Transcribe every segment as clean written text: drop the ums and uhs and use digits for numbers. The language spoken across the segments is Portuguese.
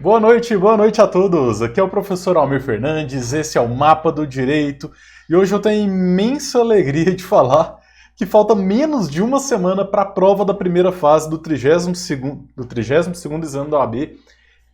Boa noite a todos. Aqui é o professor Almir Fernandes, esse é o Mapa do Direito e hoje eu tenho a imensa alegria de falar que falta menos de uma semana para a prova da primeira fase do 32º exame da OAB.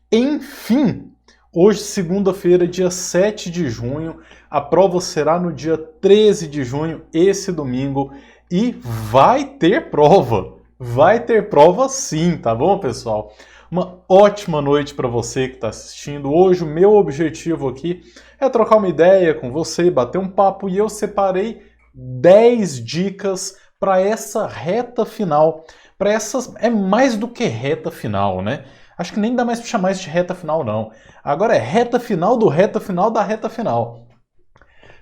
Enfim, hoje, segunda-feira, dia 7 de junho, a prova será no dia 13 de junho, esse domingo, e vai ter prova. Vai ter prova sim, tá bom, pessoal? Uma ótima noite para você que está assistindo. Hoje o meu objetivo aqui é trocar uma ideia com você, bater um papo, e eu separei 10 dicas para essa reta final. Para essas é mais do que reta final, né? Acho que nem dá mais para chamar isso de reta final, não. Agora é reta final do reta final da reta final.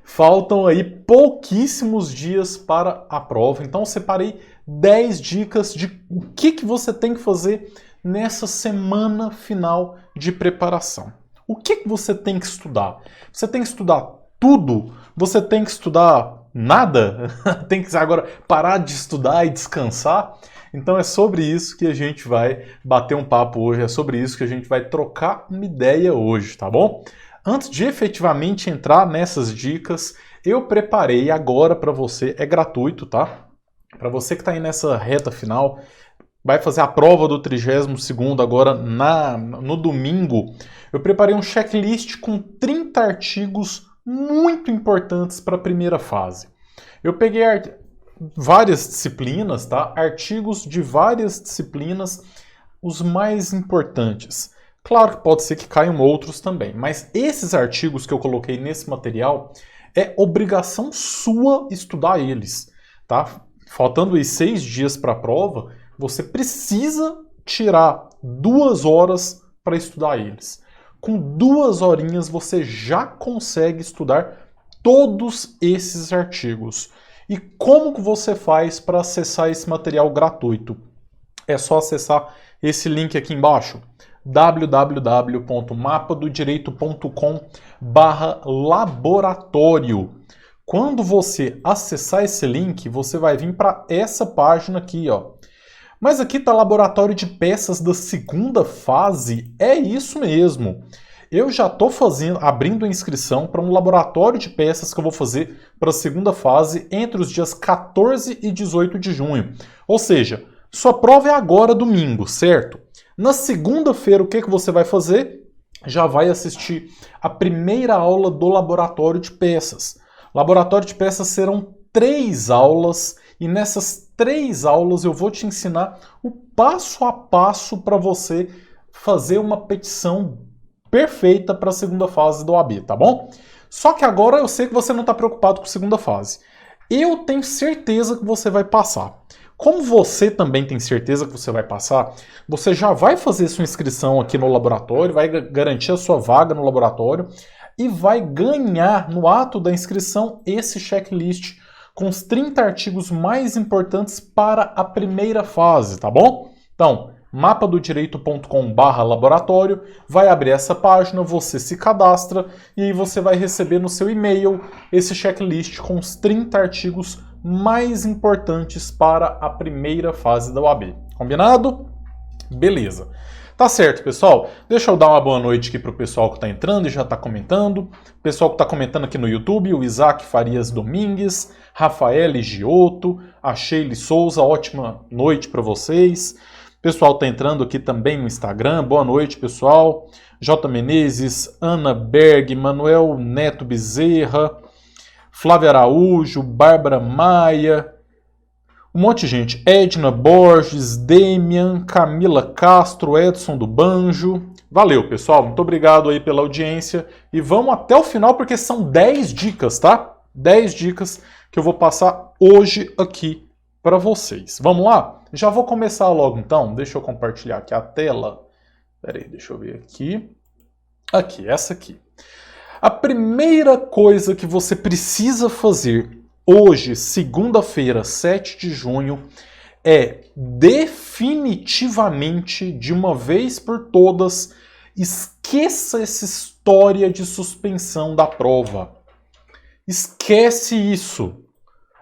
Faltam aí pouquíssimos dias para a prova, então eu separei 10 dicas de o que você tem que fazer nessa semana final de preparação. O que você tem que estudar? Você tem que estudar tudo? Você tem que estudar nada? Tem que agora parar de estudar e descansar? Então é sobre isso que a gente vai bater um papo hoje, é sobre isso que a gente vai trocar uma ideia hoje, tá bom? Antes de efetivamente entrar nessas dicas, eu preparei agora para você, é gratuito, tá? Para você que está aí nessa reta final, vai fazer a prova do 32º agora no domingo, eu preparei um checklist com 30 artigos muito importantes para a primeira fase. Eu peguei várias disciplinas, tá? Artigos de várias disciplinas, os mais importantes. Claro que pode ser que caiam outros também, mas esses artigos que eu coloquei nesse material, é obrigação sua estudar eles, tá? Faltando aí 6 dias para a prova, você precisa tirar 2 horas para estudar eles. Com 2 horinhas você já consegue estudar todos esses artigos. E como que você faz para acessar esse material gratuito? É só acessar esse link aqui embaixo, www.mapadodireito.com/laboratório. Quando você acessar esse link, você vai vir para essa página aqui, ó. Mas aqui está laboratório de peças da segunda fase. É isso mesmo. Eu já estou abrindo a inscrição para um laboratório de peças que eu vou fazer para a segunda fase entre os dias 14 e 18 de junho. Ou seja, sua prova é agora domingo, certo? Na segunda-feira, o que você vai fazer? Já vai assistir a primeira aula do laboratório de peças. Laboratório de peças serão 3 aulas e nessas 3 aulas eu vou te ensinar o passo a passo para você fazer uma petição perfeita para a segunda fase do OAB, tá bom? Só que agora eu sei que você não está preocupado com a segunda fase. Eu tenho certeza que você vai passar. Como você também tem certeza que você vai passar, você já vai fazer sua inscrição aqui no laboratório, vai garantir a sua vaga no laboratório e vai ganhar no ato da inscrição esse checklist com os 30 artigos mais importantes para a primeira fase, tá bom? Então, mapadodireito.com/laboratório, vai abrir essa página, você se cadastra e aí você vai receber no seu e-mail esse checklist com os 30 artigos mais importantes para a primeira fase da OAB. Combinado? Beleza. Tá certo, pessoal? Deixa eu dar uma boa noite aqui para o pessoal que está entrando e já está comentando. Pessoal que está comentando aqui no YouTube, o Isaac Farias Domingues, Rafael Giotto, a Sheila Souza, ótima noite para vocês. Pessoal está entrando aqui também no Instagram, boa noite, pessoal. J. Menezes, Ana Berg, Manuel Neto Bezerra, Flávia Araújo, Bárbara Maia, um monte de gente. Edna Borges, Demian, Camila Castro, Edson do Banjo. Valeu, pessoal. Muito obrigado aí pela audiência. E vamos até o final porque são 10 dicas, tá? 10 dicas que eu vou passar hoje aqui para vocês. Vamos lá? Já vou começar logo então. Deixa eu compartilhar aqui a tela. Espera aí, deixa eu ver aqui. Aqui, essa aqui. A primeira coisa que você precisa fazer hoje, segunda-feira, 7 de junho, é definitivamente, de uma vez por todas, esqueça essa história de suspensão da prova. Esquece isso.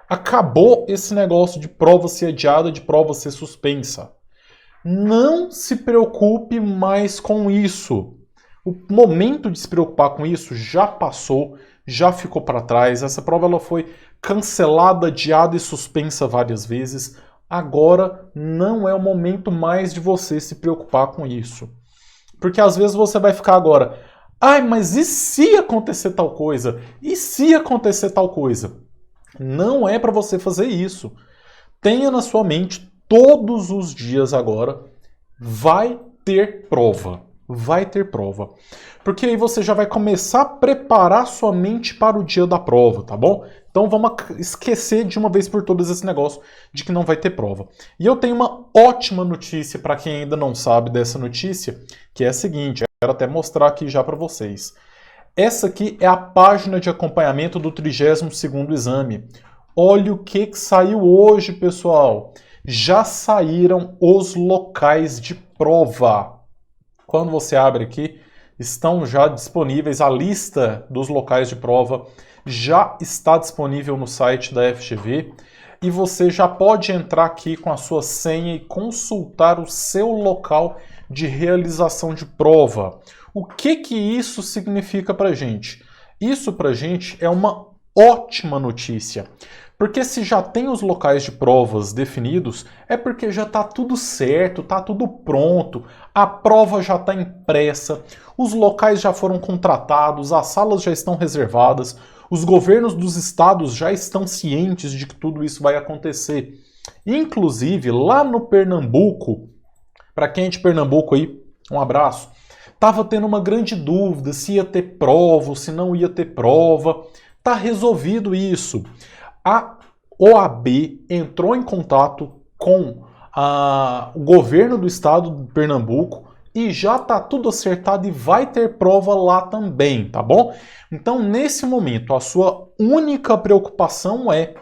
Acabou esse negócio de prova ser adiada, de prova ser suspensa. Não se preocupe mais com isso. O momento de se preocupar com isso já passou, já ficou para trás. Essa prova ela foi cancelada, adiada e suspensa várias vezes. Agora não é o momento mais de você se preocupar com isso. Porque às vezes você vai ficar agora, ai, mas e se acontecer tal coisa? E se acontecer tal coisa? Não é para você fazer isso. Tenha na sua mente todos os dias agora, vai ter prova. Vai ter prova. Porque aí você já vai começar a preparar sua mente para o dia da prova, tá bom? Então vamos esquecer de uma vez por todas esse negócio de que não vai ter prova. E eu tenho uma ótima notícia para quem ainda não sabe dessa notícia, que é a seguinte, eu quero até mostrar aqui já para vocês. Essa aqui é a página de acompanhamento do 32º exame. Olha o que saiu hoje, pessoal. Já saíram os locais de prova. Quando você abre aqui, estão já disponíveis a lista dos locais de prova. Já está disponível no site da FGV. E você já pode entrar aqui com a sua senha e consultar o seu local de realização de prova. O que isso significa para a gente? Isso para a gente é uma ótima notícia. Porque se já tem os locais de provas definidos, é porque já está tudo certo, está tudo pronto, a prova já está impressa, os locais já foram contratados, as salas já estão reservadas, os governos dos estados já estão cientes de que tudo isso vai acontecer. Inclusive, lá no Pernambuco, para quem é de Pernambuco aí, um abraço, estava tendo uma grande dúvida se ia ter prova ou se não ia ter prova. Está resolvido isso. A OAB entrou em contato com o governo do estado de Pernambuco e já está tudo acertado e vai ter prova lá também, tá bom? Então, nesse momento, a sua única preocupação é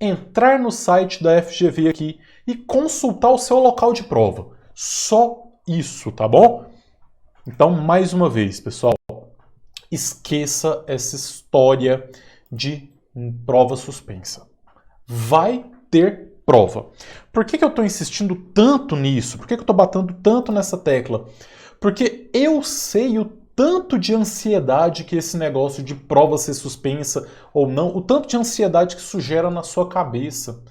entrar no site da FGV aqui e consultar o seu local de prova. Só isso, tá bom? Então, mais uma vez, pessoal, esqueça essa história de prova suspensa. Vai ter prova. Por que eu estou insistindo tanto nisso? Por que eu estou batendo tanto nessa tecla? Porque eu sei o tanto de ansiedade que esse negócio de prova ser suspensa ou não, o tanto de ansiedade que isso gera na sua cabeça.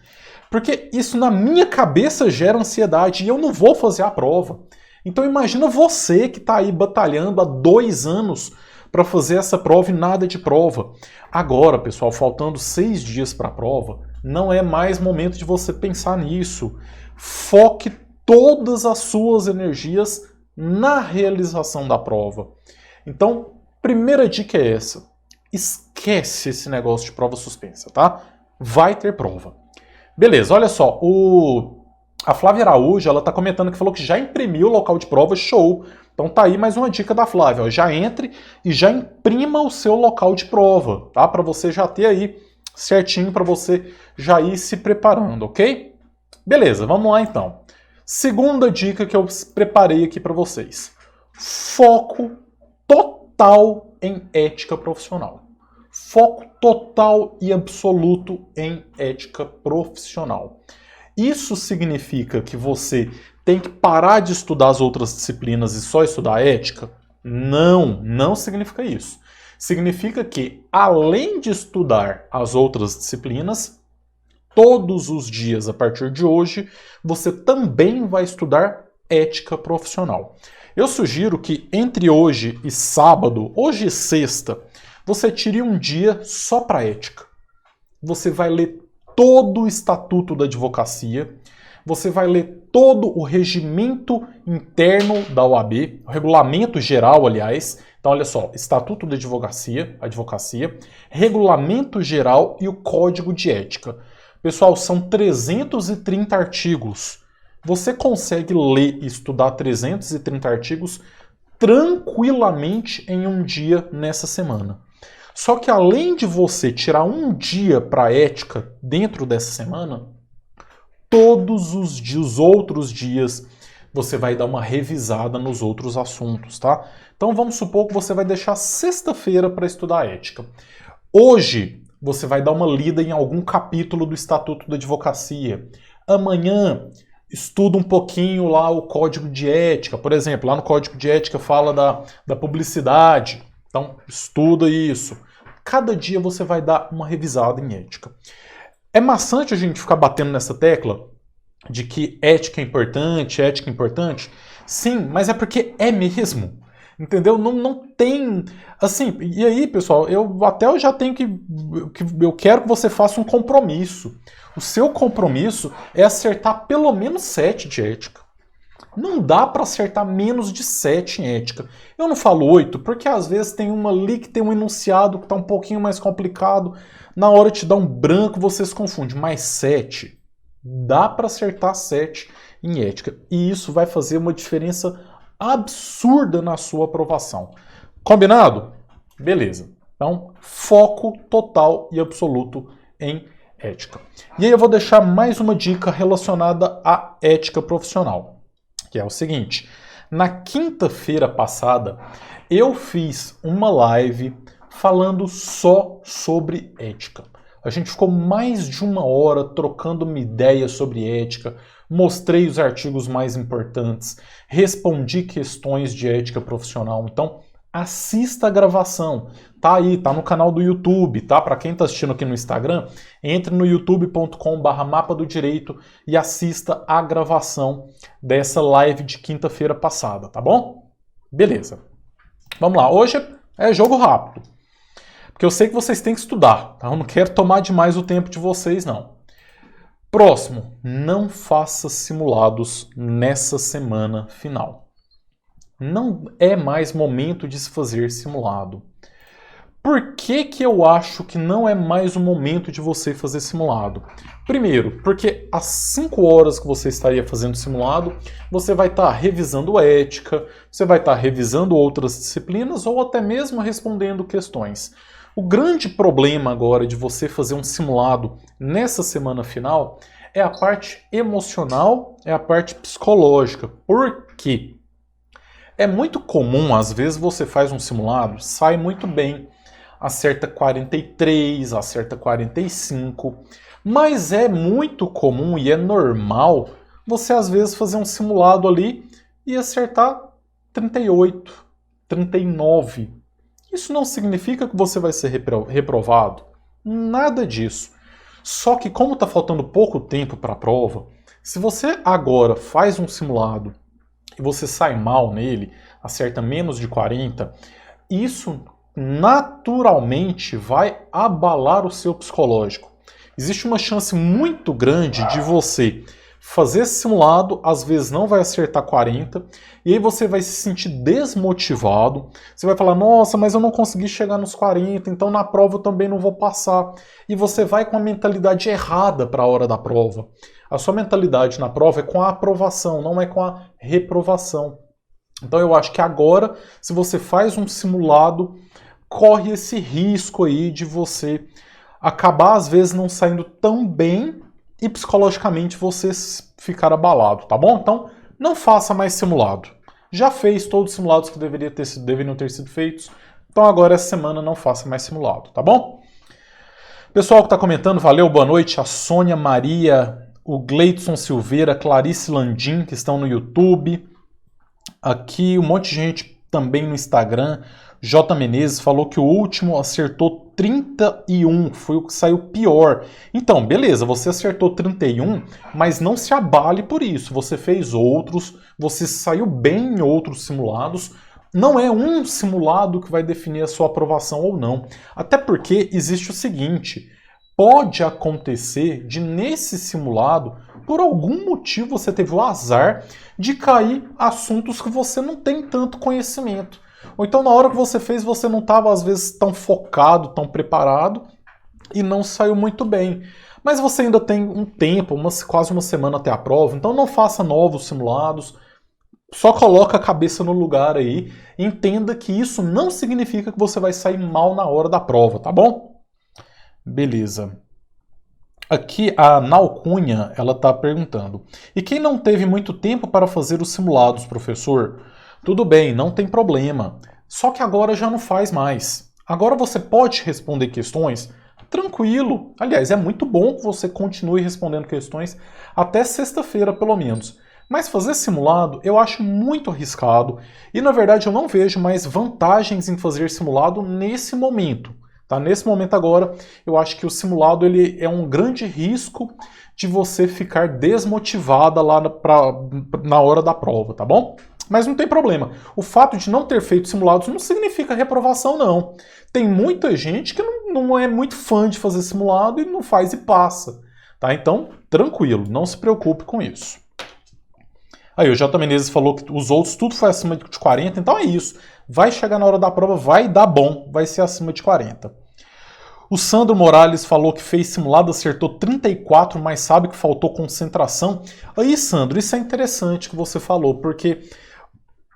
Porque isso na minha cabeça gera ansiedade e eu não vou fazer a prova. Então imagina você que está aí batalhando há 2 anos para fazer essa prova e nada de prova. Agora, pessoal, faltando 6 dias para a prova, não é mais momento de você pensar nisso. Foque todas as suas energias na realização da prova. Então, primeira dica é essa. Esquece esse negócio de prova suspensa, tá? Vai ter prova. Beleza, olha só, a Flávia Araújo, ela tá comentando que falou que já imprimiu o local de prova, show. Então tá aí mais uma dica da Flávia, ó. Já entre e já imprima o seu local de prova, tá? Para você já ter aí certinho, para você já ir se preparando, ok? Beleza, vamos lá então. Segunda dica que eu preparei aqui para vocês. Foco total em ética profissional. Foco total e absoluto em ética profissional. Isso significa que você tem que parar de estudar as outras disciplinas e só estudar ética? Não, não significa isso. Significa que, além de estudar as outras disciplinas, todos os dias a partir de hoje, você também vai estudar ética profissional. Eu sugiro que entre hoje e sábado, hoje e sexta, você tire um dia só para ética. Você vai ler todo o Estatuto da Advocacia, você vai ler todo o regimento interno da OAB, o regulamento geral, aliás. Então, olha só, Estatuto da Advocacia, regulamento geral e o Código de Ética. Pessoal, são 330 artigos. Você consegue ler e estudar 330 artigos tranquilamente em um dia nessa semana. Só que além de você tirar um dia para ética dentro dessa semana, todos os outros dias você vai dar uma revisada nos outros assuntos, tá? Então vamos supor que você vai deixar sexta-feira para estudar ética. Hoje você vai dar uma lida em algum capítulo do Estatuto da Advocacia. Amanhã estuda um pouquinho lá o código de ética. Por exemplo, lá no código de ética fala da publicidade. Então, estuda isso. Cada dia você vai dar uma revisada em ética. É maçante a gente ficar batendo nessa tecla de que ética é importante, ética é importante? Sim, mas é porque é mesmo. Entendeu? Não tem... Assim, e aí, pessoal, eu já tenho que... Eu quero que você faça um compromisso. O seu compromisso é acertar pelo menos 7 de ética. Não dá para acertar menos de 7 em ética. Eu não falo 8, porque às vezes tem uma ali que tem um enunciado que está um pouquinho mais complicado. Na hora de te dar um branco, você se confunde. Mas 7, dá para acertar 7 em ética. E isso vai fazer uma diferença absurda na sua aprovação. Combinado? Beleza. Então, foco total e absoluto em ética. E aí eu vou deixar mais uma dica relacionada à ética profissional, que é o seguinte. Na quinta-feira passada, eu fiz uma live falando só sobre ética. A gente ficou mais de 1 hora trocando uma ideia sobre ética, mostrei os artigos mais importantes, respondi questões de ética profissional. Então, assista a gravação. Tá aí, tá no canal do YouTube, tá? Para quem tá assistindo aqui no Instagram, entre no youtube.com/mapa do direito e assista a gravação dessa live de quinta-feira passada, tá bom? Beleza. Vamos lá, hoje é jogo rápido. Porque eu sei que vocês têm que estudar, tá? Eu não quero tomar demais o tempo de vocês, não. Próximo, não faça simulados nessa semana final. Não é mais momento de se fazer simulado. Por que eu acho que não é mais o momento de você fazer simulado? Primeiro, porque às 5 horas que você estaria fazendo simulado, você vai estar revisando ética, você vai estar revisando outras disciplinas ou até mesmo respondendo questões. O grande problema agora de você fazer um simulado nessa semana final é a parte emocional, é a parte psicológica. Por quê? É muito comum, às vezes você faz um simulado, sai muito bem, acerta 43, acerta 45, mas é muito comum e é normal você às vezes fazer um simulado ali e acertar 38, 39. Isso não significa que você vai ser reprovado, nada disso. Só que como está faltando pouco tempo para a prova, se você agora faz um simulado e você sai mal nele, acerta menos de 40, isso naturalmente vai abalar o seu psicológico. Existe uma chance muito grande de você fazer esse simulado, às vezes não vai acertar 40, e aí você vai se sentir desmotivado, você vai falar, nossa, mas eu não consegui chegar nos 40, então na prova eu também não vou passar. E você vai com a mentalidade errada para a hora da prova. A sua mentalidade na prova é com a aprovação, não é com a reprovação. Então eu acho que agora, se você faz um simulado, corre esse risco aí de você acabar às vezes não saindo tão bem e psicologicamente você ficar abalado, tá bom? Então não faça mais simulado. Já fez todos os simulados que deveriam ter sido feitos, então agora essa semana não faça mais simulado, tá bom? Pessoal que está comentando, valeu, boa noite, a Sônia Maria, o Gleidson Silveira, Clarice Landim, que estão no YouTube. Aqui um monte de gente também no Instagram. J. Menezes falou que o último acertou 31, foi o que saiu pior. Então, beleza, você acertou 31, mas não se abale por isso. Você fez outros, você saiu bem em outros simulados. Não é um simulado que vai definir a sua aprovação ou não. Até porque existe o seguinte, pode acontecer de nesse simulado, por algum motivo você teve o azar de cair assuntos que você não tem tanto conhecimento. Ou então na hora que você fez você não estava às vezes tão focado, tão preparado e não saiu muito bem. Mas você ainda tem um tempo, quase uma semana até a prova, então não faça novos simulados. Só coloca a cabeça no lugar aí, entenda que isso não significa que você vai sair mal na hora da prova, tá bom? Beleza. Aqui a Nalcunha, ela está perguntando, e quem não teve muito tempo para fazer os simulados, professor? Tudo bem, não tem problema, só que agora já não faz mais. Agora você pode responder questões tranquilo. Aliás, é muito bom que você continue respondendo questões até sexta-feira, pelo menos. Mas fazer simulado eu acho muito arriscado e, na verdade, eu não vejo mais vantagens em fazer simulado nesse momento. Tá? Nesse momento agora, eu acho que o simulado ele é um grande risco de você ficar desmotivada lá na hora da prova, tá bom? Mas não tem problema. O fato de não ter feito simulados não significa reprovação, não. Tem muita gente que não é muito fã de fazer simulado e não faz e passa. Tá? Então, tranquilo, não se preocupe com isso. Aí o J. Menezes falou que os outros tudo foi acima de 40, então é isso. Vai chegar na hora da prova, vai dar bom, vai ser acima de 40. O Sandro Morales falou que fez simulado, acertou 34, mas sabe que faltou concentração. Aí, Sandro, isso é interessante que você falou, porque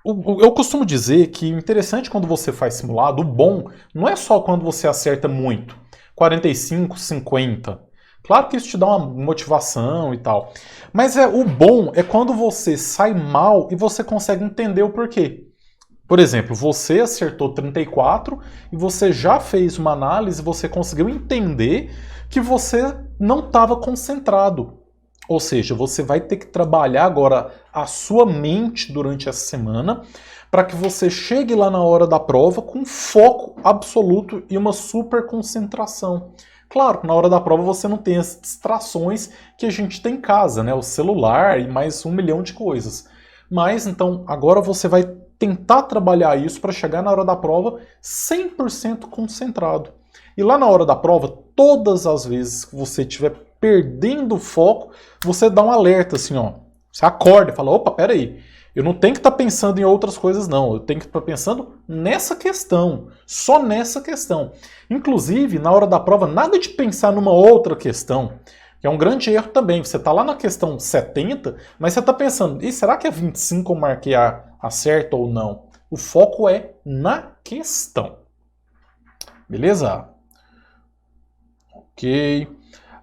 eu costumo dizer que o interessante quando você faz simulado, o bom, não é só quando você acerta muito, 45, 50. Claro que isso te dá uma motivação e tal. Mas o bom é quando você sai mal e você consegue entender o porquê. Por exemplo, você acertou 34 e você já fez uma análise e você conseguiu entender que você não estava concentrado. Ou seja, você vai ter que trabalhar agora a sua mente durante essa semana para que você chegue lá na hora da prova com foco absoluto e uma super concentração. Claro que na hora da prova você não tem as distrações que a gente tem em casa, né? O celular e mais 1 milhão de coisas. Mas então agora você vai tentar trabalhar isso para chegar na hora da prova 100% concentrado. E lá na hora da prova, todas as vezes que você estiver perdendo o foco, você dá um alerta assim, ó. Você acorda e fala, opa, peraí, eu não tenho que estar pensando em outras coisas não, eu tenho que estar pensando nessa questão, só nessa questão. Inclusive, na hora da prova, nada de pensar numa outra questão, que é um grande erro também. Você está lá na questão 70, mas você está pensando, e será que é 25 eu marquei a certa ou não? O foco é na questão. Beleza? Ok.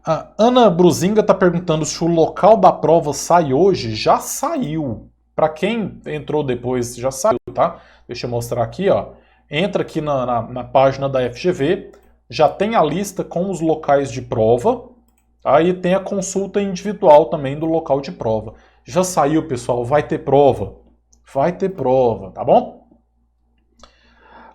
A Ana Bruzinga está perguntando se o local da prova sai hoje. Já saiu. Para quem entrou depois, já saiu, tá? Deixa eu mostrar aqui, ó. Entra aqui na página da FGV, já tem a lista com os locais de prova, aí tem a consulta individual também do local de prova. Já saiu, pessoal, vai ter prova. Vai ter prova, tá bom?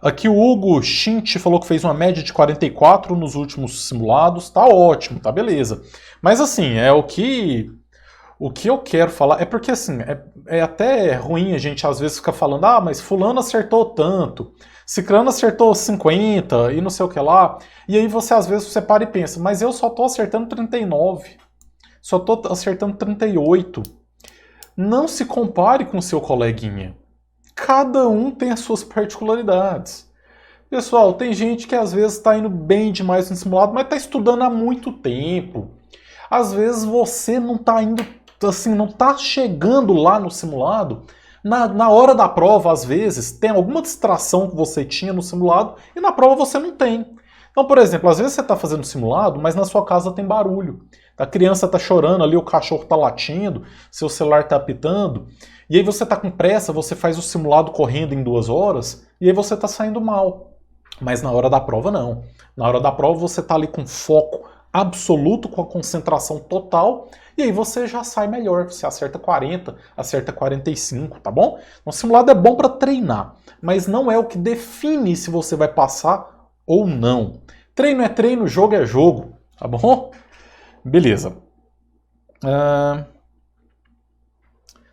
Aqui o Hugo Schint falou que fez uma média de 44 nos últimos simulados. Tá ótimo, tá beleza. Mas assim, o que eu quero falar é porque assim, é até ruim a gente às vezes ficar falando, mas fulano acertou tanto, ciclano acertou 50 e não sei o que lá. E aí você às vezes você para e pensa, mas eu só tô acertando 39, só tô acertando 38. Não se compare com o seu coleguinha. Cada um tem as suas particularidades. Pessoal, tem gente que às vezes está indo bem demais no simulado, mas está estudando há muito tempo. Às vezes você não está indo, assim, não está chegando lá no simulado. Na hora da prova, às vezes, tem alguma distração que você tinha no simulado e na prova você não tem. Então, por exemplo, às vezes você está fazendo simulado, mas na sua casa tem barulho. A criança está chorando ali, o cachorro está latindo, seu celular está apitando. E aí você está com pressa, você faz o simulado correndo em 2 horas, e aí você está saindo mal. Mas na hora da prova não. Na hora da prova você está ali com foco absoluto, com a concentração total, e aí você já sai melhor. Você acerta 40, acerta 45, tá bom? Então, o simulado é bom para treinar, mas não é o que define se você vai passar ou não. Treino é treino, jogo é jogo, tá bom? Beleza.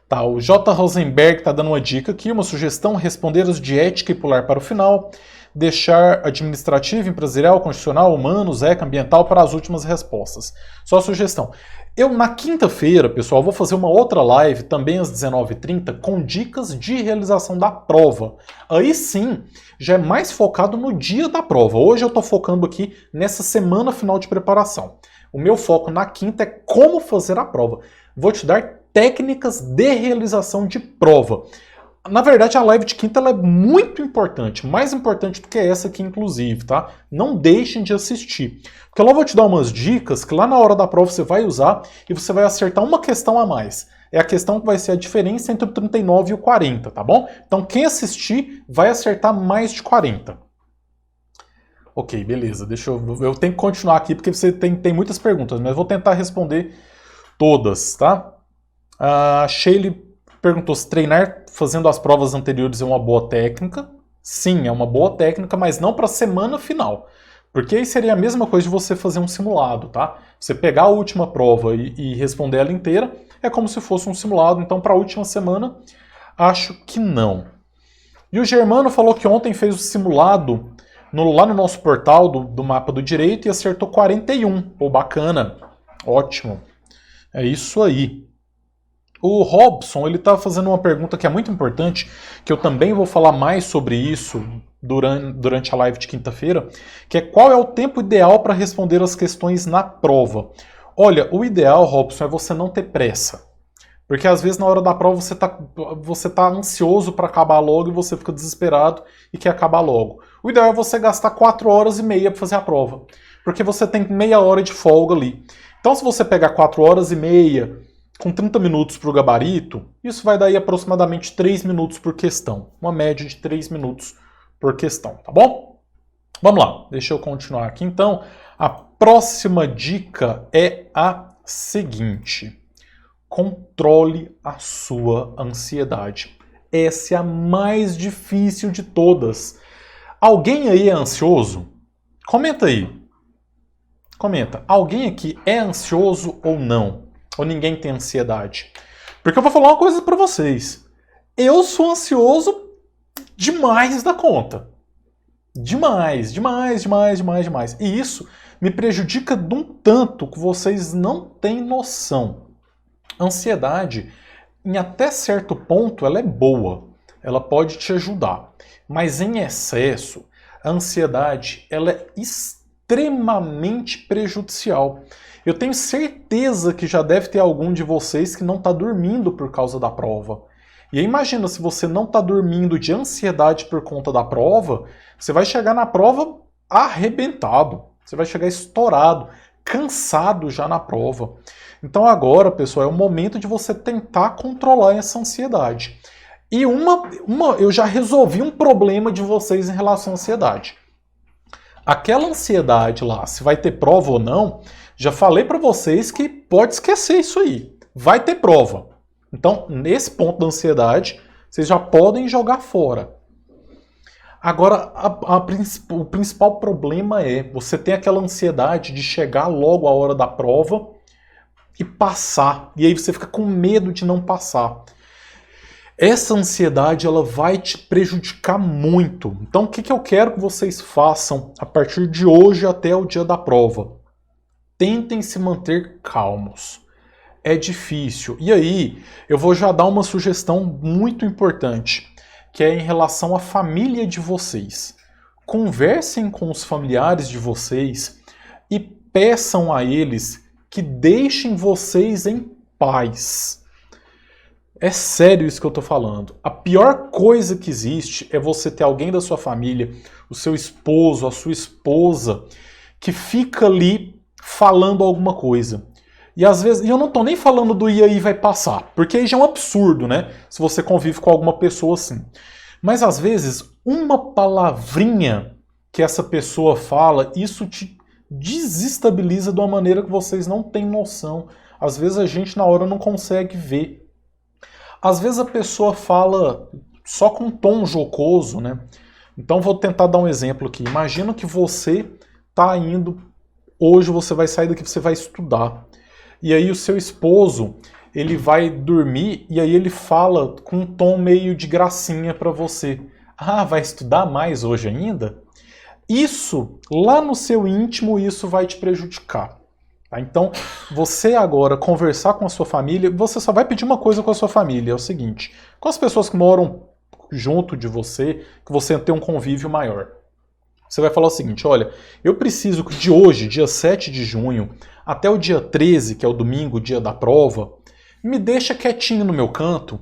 Tá, o J. Rosenberg está dando uma dica aqui, uma sugestão, responder os de ética e pular para o final, deixar administrativo, empresarial, constitucional, humanos, ECA, ambiental para as últimas respostas. Só a sugestão. Eu, na quinta-feira, pessoal, vou fazer uma outra live, também às 19h30, com dicas de realização da prova. Aí sim, já é mais focado no dia da prova. Hoje eu estou focando aqui nessa semana final de preparação. O meu foco na quinta é como fazer a prova. Vou te dar técnicas de realização de prova. Na verdade, a live de quinta ela é muito importante, mais importante do que essa aqui, inclusive, tá? Não deixem de assistir. Porque lá eu vou te dar umas dicas que lá na hora da prova você vai usar e você vai acertar uma questão a mais. É a questão que vai ser a diferença entre o 39 e o 40, tá bom? Então quem assistir vai acertar mais de 40. Ok, beleza. Eu tenho que continuar aqui porque você tem muitas perguntas, mas eu vou tentar responder todas, tá? A Sheila perguntou se treinar fazendo as provas anteriores é uma boa técnica. Sim, é uma boa técnica, mas não para a semana final. Porque aí seria a mesma coisa de você fazer um simulado, tá? Você pegar a última prova e responder ela inteira é como se fosse um simulado. Então, para a última semana, acho que não. E o Germano falou que ontem fez o simulado lá no nosso portal do Mapa do Direito e acertou 41. Pô, bacana. Ótimo. É isso aí. O Robson, ele tá fazendo uma pergunta que é muito importante, que eu também vou falar mais sobre isso durante a live de quinta-feira, que é qual é o tempo ideal para responder as questões na prova. Olha, o ideal, Robson, é você não ter pressa. Porque às vezes na hora da prova você tá ansioso para acabar logo e você fica desesperado e quer acabar logo. O ideal é você gastar 4 horas e meia para fazer a prova. Porque você tem meia hora de folga ali. Então se você pegar 4 horas e meia com 30 minutos para o gabarito, isso vai dar aí aproximadamente 3 minutos por questão. Uma média de 3 minutos por questão, tá bom? Vamos lá, deixa eu continuar aqui. Então, a próxima dica é a seguinte. Controle a sua ansiedade. Essa é a mais difícil de todas. Alguém aí é ansioso? Comenta aí. Comenta. Alguém aqui é ansioso ou não? Ou ninguém tem ansiedade? Porque eu vou falar uma coisa pra vocês. Eu sou ansioso demais da conta. Demais, demais, demais, demais, demais. E isso me prejudica de um tanto que vocês não têm noção. Ansiedade, em até certo ponto, ela é boa. Ela pode te ajudar. Mas em excesso, a ansiedade ela é extremamente prejudicial. Eu tenho certeza que já deve ter algum de vocês que não está dormindo por causa da prova. E aí imagina, se você não está dormindo de ansiedade por conta da prova, você vai chegar na prova arrebentado. Você vai chegar estourado, cansado já na prova. Então agora, pessoal, é o momento de você tentar controlar essa ansiedade. E eu já resolvi um problema de vocês em relação à ansiedade. Aquela ansiedade lá, se vai ter prova ou não, já falei para vocês que pode esquecer isso aí. Vai ter prova. Então, nesse ponto da ansiedade, vocês já podem jogar fora. Agora, o principal problema é você ter aquela ansiedade de chegar logo à hora da prova e passar. E aí você fica com medo de não passar. Essa ansiedade ela vai te prejudicar muito. Então, o que eu quero que vocês façam a partir de hoje até o dia da prova? Tentem se manter calmos. É difícil. E aí, eu vou já dar uma sugestão muito importante, que é em relação à família de vocês. Conversem com os familiares de vocês e peçam a eles que deixem vocês em paz. É sério isso que eu estou falando. A pior coisa que existe é você ter alguém da sua família, o seu esposo, a sua esposa, que fica ali falando alguma coisa. E às vezes, e eu não estou nem falando do e aí vai passar, porque aí já é um absurdo, né? Se você convive com alguma pessoa assim. Mas às vezes, uma palavrinha que essa pessoa fala, isso te desestabiliza de uma maneira que vocês não têm noção. Às vezes a gente na hora não consegue ver. Às vezes a pessoa fala só com um tom jocoso, né? Então vou tentar dar um exemplo aqui. Imagina que você está indo, hoje você vai sair daqui, você vai estudar. E aí o seu esposo, ele vai dormir e aí ele fala com um tom meio de gracinha para você. Ah, vai estudar mais hoje ainda? Isso, lá no seu íntimo, isso vai te prejudicar. Tá? Então, você agora conversar com a sua família, você só vai pedir uma coisa com a sua família, é o seguinte, com as pessoas que moram junto de você, que você tem um convívio maior. Você vai falar o seguinte, olha, eu preciso que de hoje, dia 7 de junho, até o dia 13, que é o domingo, dia da prova, me deixa quietinho no meu canto,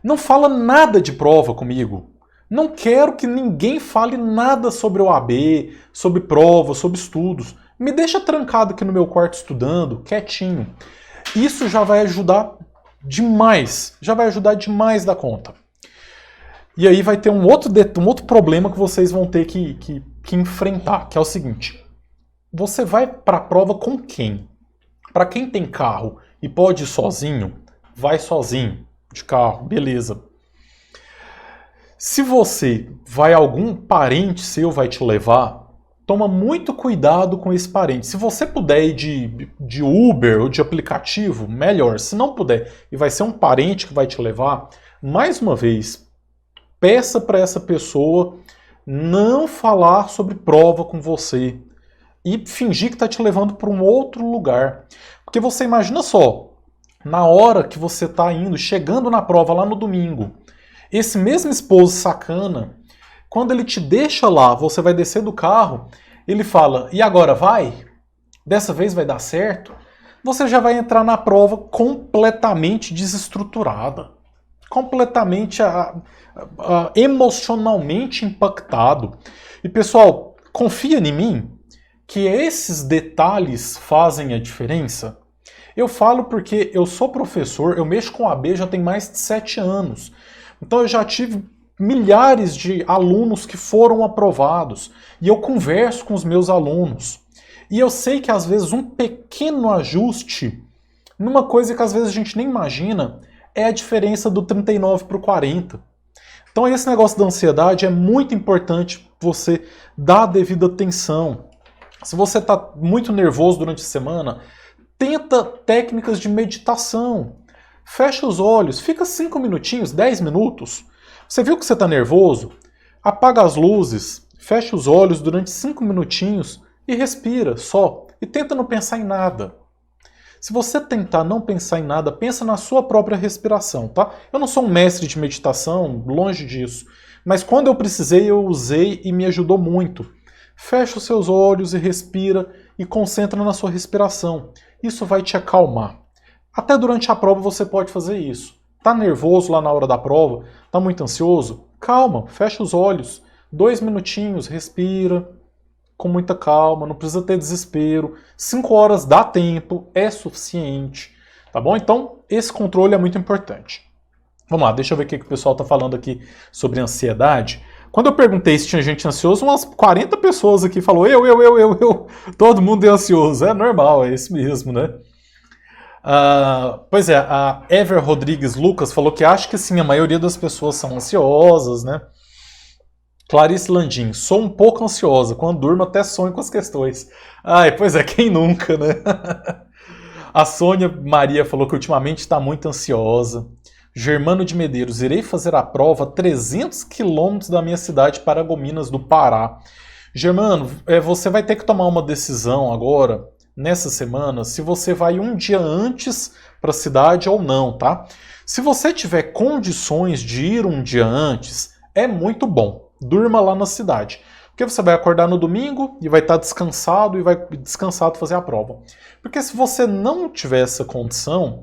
não fala nada de prova comigo. Não quero que ninguém fale nada sobre OAB, sobre prova, sobre estudos. Me deixa trancado aqui no meu quarto estudando, quietinho. Isso já vai ajudar demais, da conta. E aí vai ter um outro problema que vocês vão ter que que enfrentar, que é o seguinte: você vai para a prova com quem? Para quem tem carro e pode ir sozinho, vai sozinho de carro, beleza. Se você vai, algum parente seu vai te levar, toma muito cuidado com esse parente. Se você puder ir de Uber ou de aplicativo, melhor. Se não puder e vai ser um parente que vai te levar, mais uma vez, peça para essa pessoa não falar sobre prova com você e fingir que está te levando para um outro lugar. Porque você imagina só, na hora que você está indo, chegando na prova lá no domingo, esse mesmo esposo sacana, quando ele te deixa lá, você vai descer do carro, ele fala: e agora vai? Dessa vez vai dar certo? Você já vai entrar na prova completamente desestruturada, completamente emocionalmente impactado. E pessoal, confia em mim que esses detalhes fazem a diferença. Eu falo porque eu sou professor, eu mexo com AB já tem mais de 7 anos. Então eu já tive milhares de alunos que foram aprovados e eu converso com os meus alunos. E eu sei que às vezes um pequeno ajuste, numa coisa que às vezes a gente nem imagina, é a diferença do 39 para o 40. Então esse negócio da ansiedade é muito importante você dar a devida atenção. Se você está muito nervoso durante a semana, tenta técnicas de meditação. Fecha os olhos, fica 5 minutinhos, 10 minutos. Você viu que você está nervoso? Apaga as luzes, fecha os olhos durante 5 minutinhos e respira só. E tenta não pensar em nada. Se você tentar não pensar em nada, pensa na sua própria respiração, tá? Eu não sou um mestre de meditação, longe disso. Mas quando eu precisei, eu usei e me ajudou muito. Fecha os seus olhos e respira e concentra na sua respiração. Isso vai te acalmar. Até durante a prova você pode fazer isso. Tá nervoso lá na hora da prova? Tá muito ansioso? Calma, fecha os olhos. 2 minutinhos, respira com muita calma, não precisa ter desespero. 5 horas dá tempo, é suficiente. Tá bom? Então, esse controle é muito importante. Vamos lá, deixa eu ver o que o pessoal tá falando aqui sobre ansiedade. Quando eu perguntei se tinha gente ansiosa, umas 40 pessoas aqui falou eu. Todo mundo é ansioso. É normal, é isso mesmo, né? Pois é, a Ever Rodrigues Lucas falou que acha que sim, a maioria das pessoas são ansiosas, né? Clarice Landim, sou um pouco ansiosa, quando durmo até sonho com as questões. Ai, pois é, quem nunca, né? A Sônia Maria falou que ultimamente está muito ansiosa. Germano de Medeiros, irei fazer a prova a 300 quilômetros da minha cidade, Paragominas, do Pará. Germano, você vai ter que tomar uma decisão agora, nessa semana, se você vai um dia antes para a cidade ou não, tá? Se você tiver condições de ir um dia antes, é muito bom. Durma lá na cidade. Porque você vai acordar no domingo e vai estar descansado e vai descansado fazer a prova. Porque se você não tiver essa condição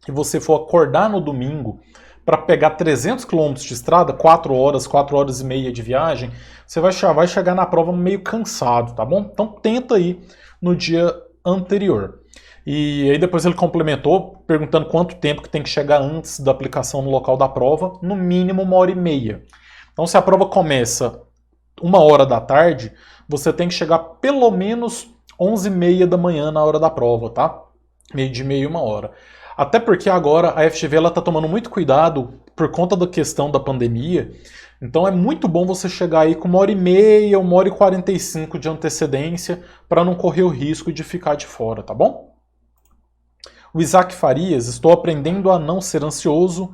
e você for acordar no domingo para pegar 300 km de estrada, 4 horas e meia de viagem, você vai chegar na prova meio cansado, tá bom? Então tenta ir no dia anterior. E aí depois ele complementou perguntando quanto tempo que tem que chegar antes da aplicação no local da prova, no mínimo 1h30. Então se a prova começa 1h da tarde, você tem que chegar pelo menos 11h30 da manhã na hora da prova, tá? Meio de meia e 1h. Até porque agora a FGV está tomando muito cuidado por conta da questão da pandemia. Então é muito bom você chegar aí com 1h30, 1h45 de antecedência para não correr o risco de ficar de fora, tá bom? O Isaac Farias, estou aprendendo a não ser ansioso.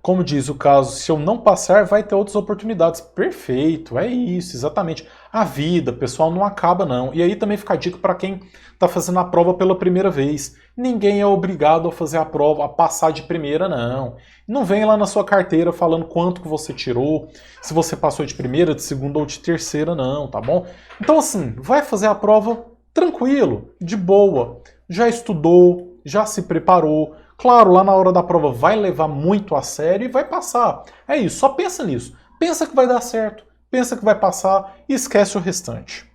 Como diz o caso, se eu não passar, vai ter outras oportunidades. Perfeito, é isso, exatamente. A vida, pessoal, não acaba não. E aí também fica a dica para quem está fazendo a prova pela primeira vez. Ninguém é obrigado a fazer a prova, a passar de primeira, não. Não vem lá na sua carteira falando quanto que você tirou, se você passou de primeira, de segunda ou de terceira, não, tá bom? Então assim, vai fazer a prova tranquilo, de boa. Já estudou, já se preparou. Claro, lá na hora da prova vai levar muito a sério e vai passar. É isso, só pensa nisso. Pensa que vai dar certo, pensa que vai passar e esquece o restante.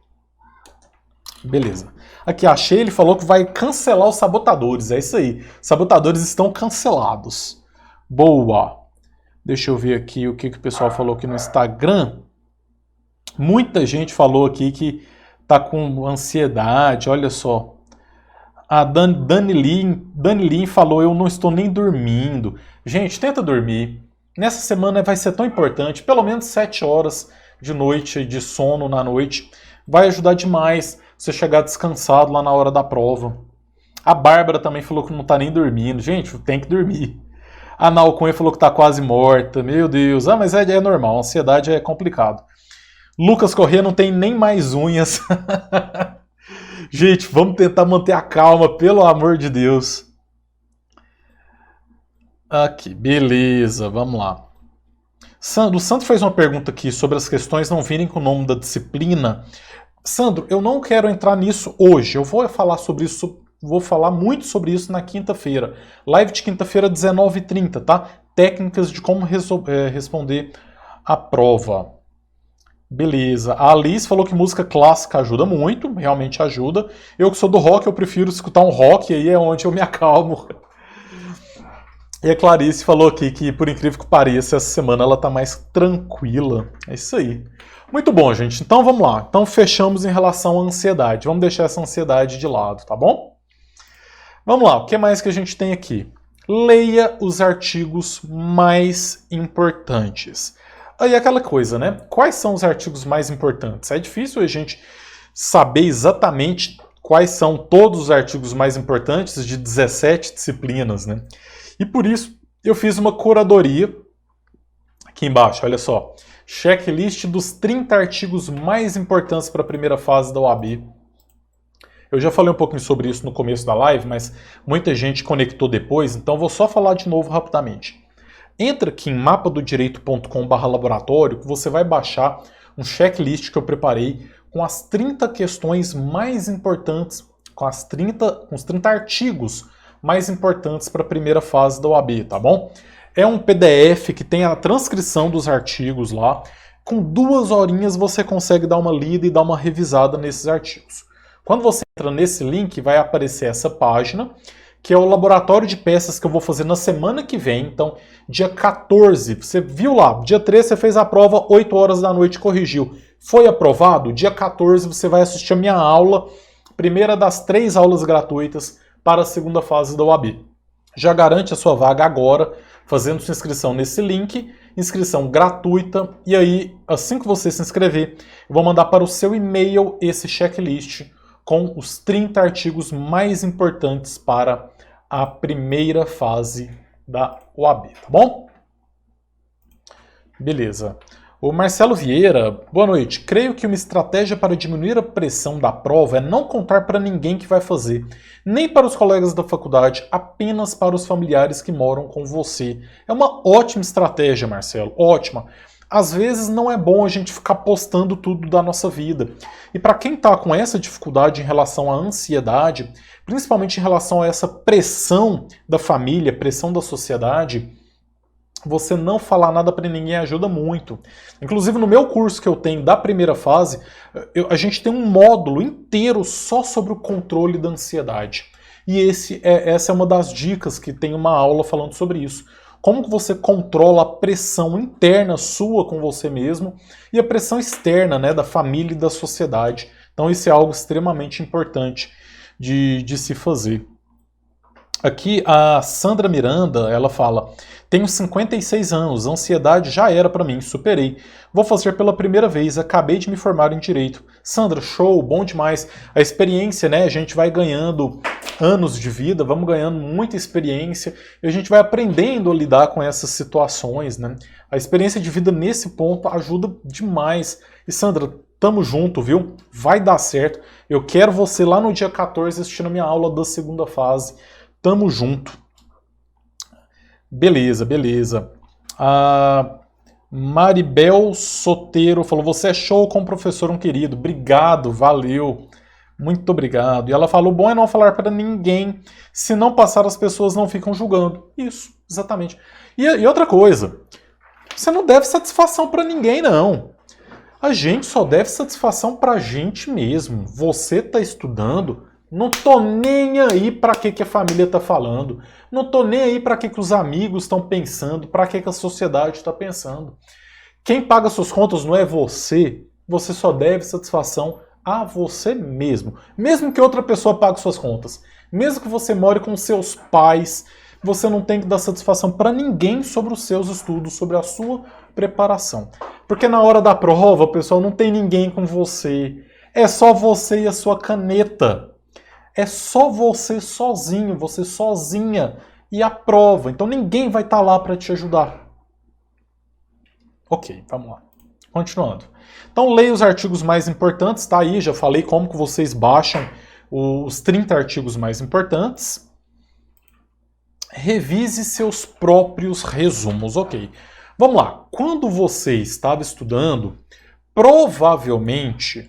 Beleza. Aqui, a Sheila falou que vai cancelar os sabotadores. É isso aí. Sabotadores estão cancelados. Boa. Deixa eu ver aqui o que o pessoal falou aqui no Instagram. Muita gente falou aqui que tá com ansiedade, olha só. A Dani Lin falou, eu não estou nem dormindo. Gente, tenta dormir. Nessa semana vai ser tão importante, pelo menos 7 horas de noite, de sono na noite. Vai ajudar demais você chegar descansado lá na hora da prova. A Bárbara também falou que não tá nem dormindo. Gente, tem que dormir. A Nalcunha falou que tá quase morta. Meu Deus. Ah, mas é normal, a ansiedade é complicado. Lucas Corrêa não tem nem mais unhas. Gente, vamos tentar manter a calma, pelo amor de Deus. Aqui, beleza, vamos lá. Sandro, o Sandro fez uma pergunta aqui sobre as questões não virem com o nome da disciplina. Sandro, eu não quero entrar nisso hoje. Eu vou falar sobre isso, vou falar muito sobre isso na quinta-feira. Live de quinta-feira, 19h30, tá? Técnicas de como responder a prova. Beleza. A Alice falou que música clássica ajuda muito, realmente ajuda. Eu que sou do rock, eu prefiro escutar um rock, aí é onde eu me acalmo. E a Clarice falou aqui que, por incrível que pareça, essa semana ela tá mais tranquila. É isso aí. Muito bom, gente. Então vamos lá. Então fechamos em relação à ansiedade. Vamos deixar essa ansiedade de lado, tá bom? Vamos lá. O que mais que a gente tem aqui? Leia os artigos mais importantes. Aí aquela coisa, né? Quais são os artigos mais importantes? É difícil a gente saber exatamente quais são todos os artigos mais importantes de 17 disciplinas, né? E por isso eu fiz uma curadoria aqui embaixo, olha só. Checklist dos 30 artigos mais importantes para a primeira fase da OAB. Eu já falei um pouquinho sobre isso no começo da live, mas muita gente conectou depois, então vou só falar de novo rapidamente. Entra aqui em mapadodireito.com/laboratório que você vai baixar um checklist que eu preparei com as 30 questões mais importantes, com os 30 artigos mais importantes para a primeira fase da OAB, tá bom? É um PDF que tem a transcrição dos artigos lá. Com 2 horinhas você consegue dar uma lida e dar uma revisada nesses artigos. Quando você entra nesse link, vai aparecer essa página, que é o laboratório de peças que eu vou fazer na semana que vem. Então, dia 14, você viu lá, dia 13 você fez a prova, 8 horas da noite corrigiu. Foi aprovado? Dia 14 você vai assistir a minha aula, primeira das 3 aulas gratuitas para a segunda fase da OAB. Já garante a sua vaga agora, fazendo sua inscrição nesse link, inscrição gratuita, e aí, assim que você se inscrever, eu vou mandar para o seu e-mail esse checklist com os 30 artigos mais importantes para a primeira fase da OAB, tá bom? Beleza. O Marcelo Vieira, boa noite. Creio que uma estratégia para diminuir a pressão da prova é não contar para ninguém que vai fazer, nem para os colegas da faculdade, apenas para os familiares que moram com você. É uma ótima estratégia, Marcelo, ótima. Às vezes não é bom a gente ficar postando tudo da nossa vida. E para quem está com essa dificuldade em relação à ansiedade, principalmente em relação a essa pressão da família, pressão da sociedade, você não falar nada para ninguém ajuda muito. Inclusive no meu curso que eu tenho da primeira fase, a gente tem um módulo inteiro só sobre o controle da ansiedade. E essa é uma das dicas que tem uma aula falando sobre isso. Como que você controla a pressão interna sua com você mesmo e a pressão externa, né, da família e da sociedade. Então isso é algo extremamente importante de se fazer. Aqui a Sandra Miranda, ela fala: tenho 56 anos, a ansiedade já era para mim, superei. Vou fazer pela primeira vez, acabei de me formar em Direito. Sandra, show, bom demais. A experiência, né, a gente vai ganhando anos de vida, vamos ganhando muita experiência e a gente vai aprendendo a lidar com essas situações, né? A experiência de vida nesse ponto ajuda demais. E Sandra, tamo junto, viu? Vai dar certo. Eu quero você lá no dia 14 assistindo a minha aula da segunda fase. Tamo junto. Beleza, beleza. A Maribel Soteiro falou: você é show com o professor, um querido. Obrigado, valeu. Muito obrigado. E ela falou: o bom é não falar para ninguém. Se não passar, as pessoas não ficam julgando. Isso, exatamente. E outra coisa, você não deve satisfação para ninguém, não. A gente só deve satisfação para a gente mesmo. Você está estudando, não tô nem aí para que a família está falando. Não tô nem aí para que os amigos estão pensando, para que a sociedade está pensando. Quem paga suas contas não é você, você só deve satisfação a você mesmo. Mesmo que outra pessoa pague suas contas, mesmo que você more com seus pais, você não tem que dar satisfação para ninguém sobre os seus estudos, sobre a sua preparação. Porque na hora da prova, pessoal, não tem ninguém com você. É só você e a sua caneta. É só você sozinho, você sozinha e a prova. Então ninguém vai estar lá para te ajudar. Ok, vamos lá. Continuando. Então leia os artigos mais importantes, tá aí, já falei como que vocês baixam os 30 artigos mais importantes. Revise seus próprios resumos, ok. Vamos lá. Quando você estava estudando, provavelmente,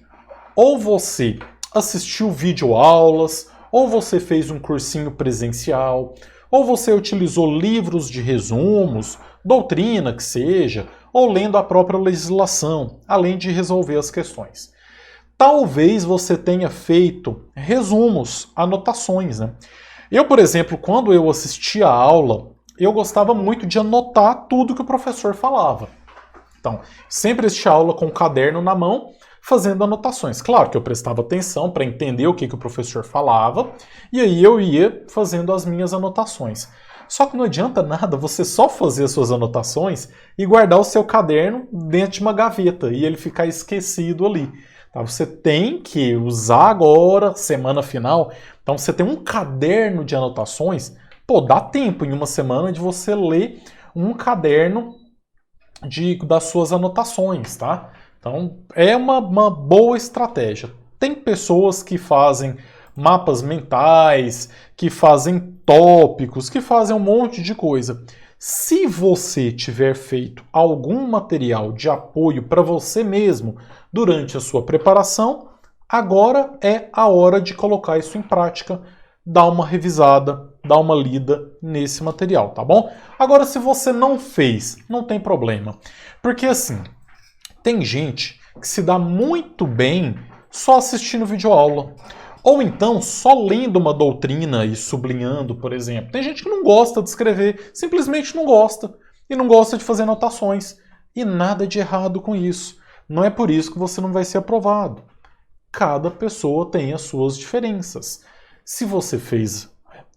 ou você assistiu videoaulas, ou você fez um cursinho presencial, ou você utilizou livros de resumos, doutrina que seja, ou lendo a própria legislação, além de resolver as questões. Talvez você tenha feito resumos, anotações, né? Eu, por exemplo, quando eu assistia a aula, eu gostava muito de anotar tudo que o professor falava. Então, sempre assistia a aula com o caderno na mão, fazendo anotações. Claro que eu prestava atenção para entender o que o professor falava, e aí eu ia fazendo as minhas anotações. Só que não adianta nada você só fazer as suas anotações e guardar o seu caderno dentro de uma gaveta e ele ficar esquecido ali. Tá? Você tem que usar agora, semana final, então você tem um caderno de anotações, pô, dá tempo em uma semana de você ler um caderno das suas anotações, tá? Então é uma boa estratégia. Tem pessoas que fazem mapas mentais, que fazem tópicos, que fazem um monte de coisa. Se você tiver feito algum material de apoio para você mesmo durante a sua preparação, agora é a hora de colocar isso em prática, dar uma revisada, dar uma lida nesse material, tá bom? Agora, se você não fez, não tem problema. Porque assim, tem gente que se dá muito bem só assistindo videoaula. Ou então só lendo uma doutrina e sublinhando, por exemplo. Tem gente que não gosta de escrever, simplesmente não gosta. E não gosta de fazer anotações. E nada de errado com isso. Não é por isso que você não vai ser aprovado. Cada pessoa tem as suas diferenças. Se você fez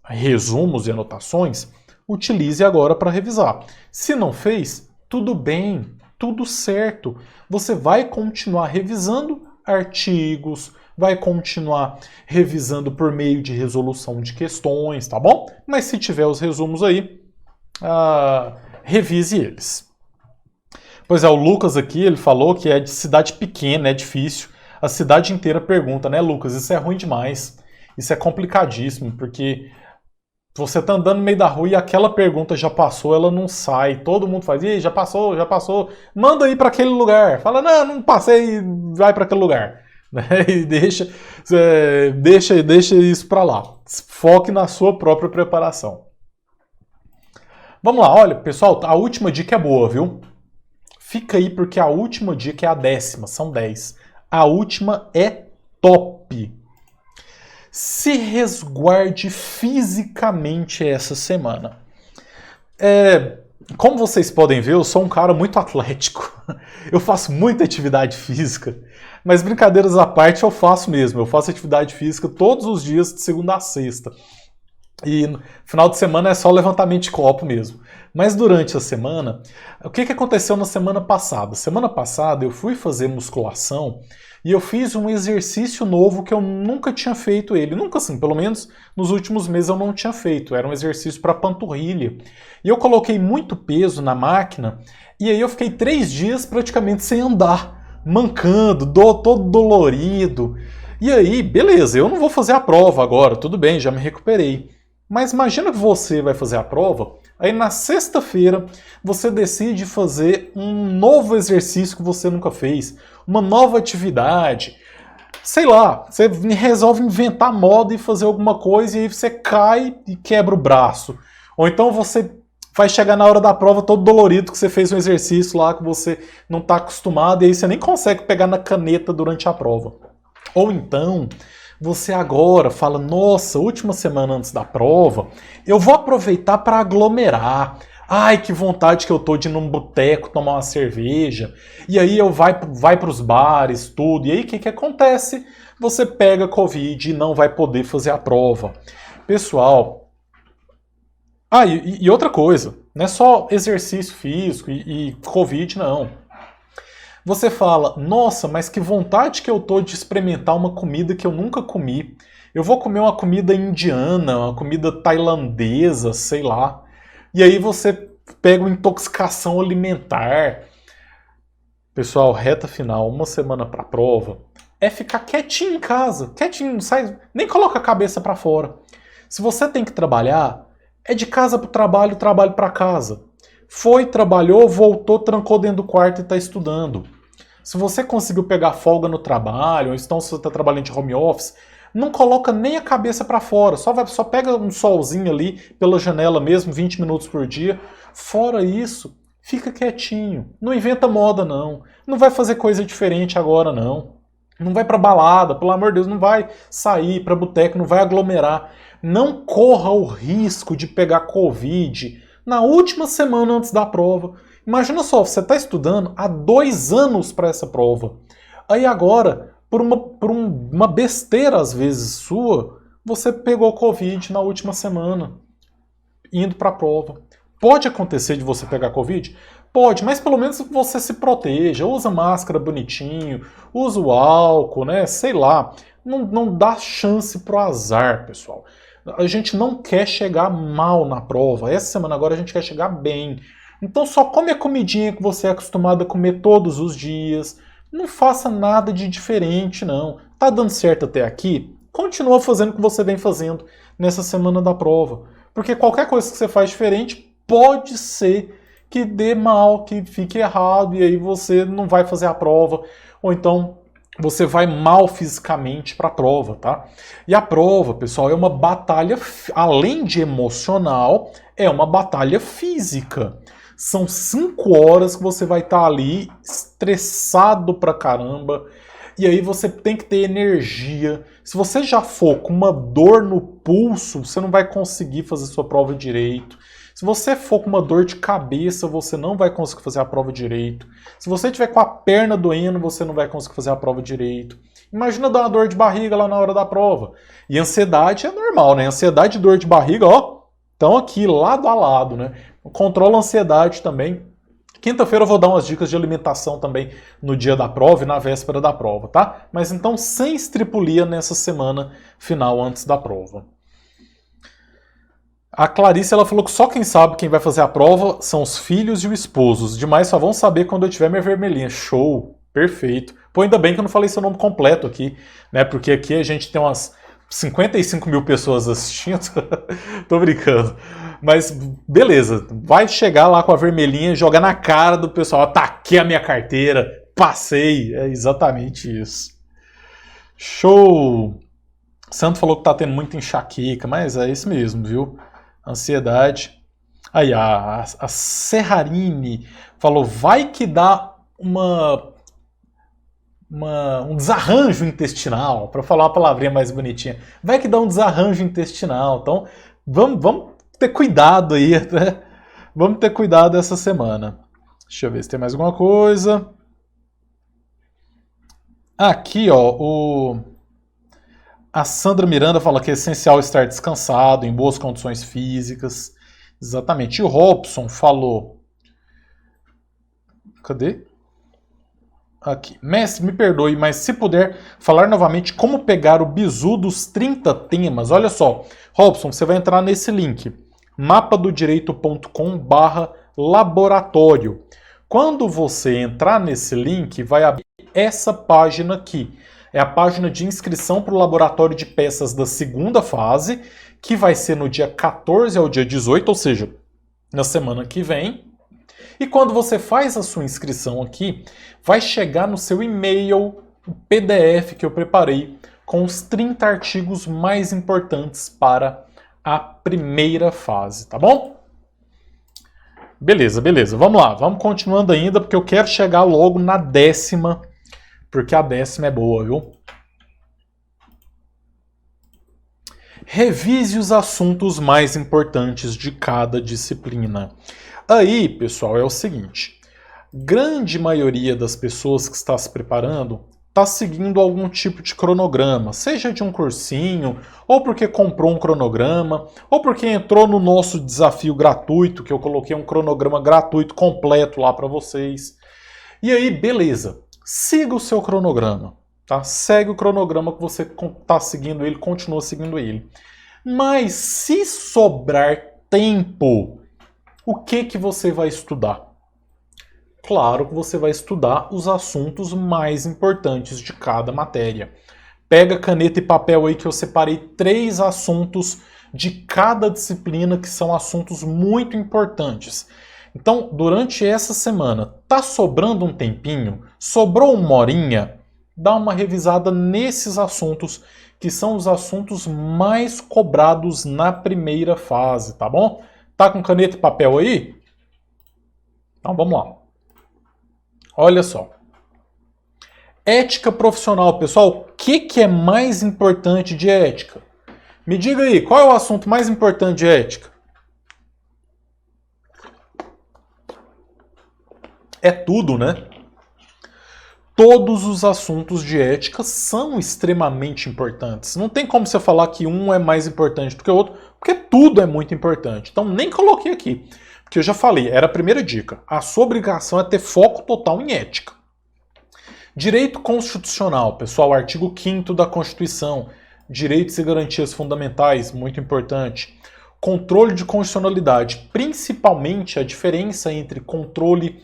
resumos e anotações, utilize agora para revisar. Se não fez, tudo bem, tudo certo. Você vai continuar revisando artigos, vai continuar revisando por meio de resolução de questões, tá bom? Mas se tiver os resumos aí, revise eles. Pois é, o Lucas aqui, ele falou que é de cidade pequena, é difícil. A cidade inteira pergunta, né, Lucas? Isso é ruim demais. Isso é complicadíssimo, porque você tá andando no meio da rua e aquela pergunta já passou, ela não sai. Todo mundo faz, ih, já passou, já passou. Manda ir para aquele lugar. Fala, não passei, vai para aquele lugar. E deixa isso para lá. Foque na sua própria preparação. Vamos lá, olha, pessoal, a última dica é boa, viu? Fica aí porque a última dica é a 10ª, são 10. A última é top. Se resguarde fisicamente essa semana. Como vocês podem ver, eu sou um cara muito atlético. Eu faço muita atividade física. Mas brincadeiras à parte, eu faço mesmo. Eu faço atividade física todos os dias, de segunda a sexta. E no final de semana é só levantamento de copo mesmo. Mas durante a semana, o que aconteceu na semana passada? Semana passada eu fui fazer musculação e eu fiz um exercício novo que eu nunca tinha feito ele. Nunca assim, pelo menos nos últimos meses eu não tinha feito. Era um exercício para panturrilha. E eu coloquei muito peso na máquina e aí eu fiquei 3 dias praticamente sem andar, mancando, todo dolorido. E aí, beleza, eu não vou fazer a prova agora, tudo bem, já me recuperei. Mas imagina que você vai fazer a prova, aí na sexta-feira você decide fazer um novo exercício que você nunca fez, uma nova atividade. Sei lá, você resolve inventar moda e fazer alguma coisa e aí você cai e quebra o braço. Ou então você vai chegar na hora da prova todo dolorido que você fez um exercício lá que você não está acostumado e aí você nem consegue pegar na caneta durante a prova. Ou então você agora fala, nossa, última semana antes da prova, eu vou aproveitar para aglomerar. Ai, que vontade que eu tô de ir num boteco tomar uma cerveja. E aí eu vai pros bares, tudo. E aí o que acontece? Você pega Covid e não vai poder fazer a prova. Pessoal, e outra coisa, não é só exercício físico e Covid, não. Você fala, nossa, mas que vontade que eu tô de experimentar uma comida que eu nunca comi. Eu vou comer uma comida indiana, uma comida tailandesa, sei lá. E aí você pega uma intoxicação alimentar. Pessoal, reta final, uma semana para a prova, é ficar quietinho em casa. Quietinho, não sai, nem coloca a cabeça para fora. Se você tem que trabalhar, é de casa para o trabalho, trabalho para casa. Foi, trabalhou, voltou, trancou dentro do quarto e está estudando. Se você conseguiu pegar folga no trabalho, ou então se você está trabalhando de home office, não coloca nem a cabeça para fora, só pega um solzinho ali pela janela mesmo, 20 minutos por dia. Fora isso, fica quietinho. Não inventa moda, não. Não vai fazer coisa diferente agora, não. Não vai pra balada, pelo amor de Deus, não vai sair pra boteco, não vai aglomerar. Não corra o risco de pegar Covid na última semana antes da prova. Imagina só, você está estudando há 2 anos para essa prova. Aí agora, por uma besteira às vezes sua, você pegou Covid na última semana, indo para a prova. Pode acontecer de você pegar Covid? Pode, mas pelo menos você se proteja, usa máscara bonitinho, usa o álcool, né? Sei lá. Não dá chance pro azar, pessoal. A gente não quer chegar mal na prova. Essa semana agora a gente quer chegar bem. Então só come a comidinha que você é acostumado a comer todos os dias. Não faça nada de diferente, não. Tá dando certo até aqui? Continua fazendo o que você vem fazendo nessa semana da prova. Porque qualquer coisa que você faz diferente pode ser que dê mal, que fique errado, e aí você não vai fazer a prova. Ou então você vai mal fisicamente para a prova, tá? E a prova, pessoal, é uma batalha, além de emocional, é uma batalha física. São 5 horas que você vai estar ali estressado pra caramba. E aí você tem que ter energia. Se você já for com uma dor no pulso, você não vai conseguir fazer sua prova direito. Se você for com uma dor de cabeça, você não vai conseguir fazer a prova direito. Se você tiver com a perna doendo, você não vai conseguir fazer a prova direito. Imagina dar uma dor de barriga lá na hora da prova. E ansiedade é normal, né? Ansiedade e dor de barriga, ó, estão aqui lado a lado, né? Controla a ansiedade também. Quinta-feira eu vou dar umas dicas de alimentação também no dia da prova e na véspera da prova, tá? Mas então sem estripulia nessa semana final antes da prova. A Clarice, ela falou que só quem sabe quem vai fazer a prova são os filhos e o esposo. Os demais só vão saber quando eu tiver minha vermelhinha. Show! Perfeito. Pô, ainda bem que eu não falei seu nome completo aqui, né? Porque aqui a gente tem umas 55 mil pessoas assistindo. Tô brincando. Mas beleza, vai chegar lá com a vermelhinha, jogar na cara do pessoal. Ataquei a minha carteira, passei. É exatamente isso. Show! Santo falou que tá tendo muita enxaqueca, mas é isso mesmo, viu? Ansiedade. Aí, a Serrarine falou, vai que dá um desarranjo intestinal, para falar uma palavrinha mais bonitinha. Vai que dá um desarranjo intestinal. Então, vamos ter cuidado aí, né? Vamos ter cuidado essa semana. Deixa eu ver se tem mais alguma coisa. Aqui, ó, a Sandra Miranda fala que é essencial estar descansado, em boas condições físicas. Exatamente. E o Robson falou... Cadê? Aqui. Mestre, me perdoe, mas se puder falar novamente como pegar o bizu dos 30 temas. Olha só, Robson, você vai entrar nesse link, mapadodireito.com/laboratório. Quando você entrar nesse link, vai abrir essa página aqui. É a página de inscrição para o laboratório de peças da segunda fase, que vai ser no dia 14 ao dia 18, ou seja, na semana que vem. E quando você faz a sua inscrição aqui, vai chegar no seu e-mail o PDF que eu preparei com os 30 artigos mais importantes para a primeira fase, tá bom? Beleza, beleza. Vamos lá, vamos continuando ainda, porque eu quero chegar logo na 10ª, porque a 10ª é boa, viu? Revise os assuntos mais importantes de cada disciplina. Aí, pessoal, é o seguinte: grande maioria das pessoas que está se preparando está seguindo algum tipo de cronograma, seja de um cursinho, ou porque comprou um cronograma, ou porque entrou no nosso desafio gratuito, que eu coloquei um cronograma gratuito completo lá para vocês. E aí, beleza, siga o seu cronograma, tá? Segue o cronograma que você está seguindo ele, continua seguindo ele. Mas se sobrar tempo, o que você vai estudar? Claro que você vai estudar os assuntos mais importantes de cada matéria. Pega caneta e papel aí que eu separei 3 assuntos de cada disciplina que são assuntos muito importantes. Então, durante essa semana, tá sobrando um tempinho? Sobrou uma horinha? Dá uma revisada nesses assuntos que são os assuntos mais cobrados na primeira fase, tá bom? Tá com caneta e papel aí? Então vamos lá. Olha só. Ética profissional, pessoal. O que é mais importante de ética? Me diga aí, qual é o assunto mais importante de ética? É tudo, né? Todos os assuntos de ética são extremamente importantes. Não tem como você falar que um é mais importante do que o outro, porque tudo é muito importante. Então nem coloquei aqui. Porque eu já falei, era a primeira dica. A sua obrigação é ter foco total em ética. Direito constitucional, pessoal, artigo 5º da Constituição. Direitos e garantias fundamentais, muito importante. Controle de constitucionalidade, principalmente a diferença entre controle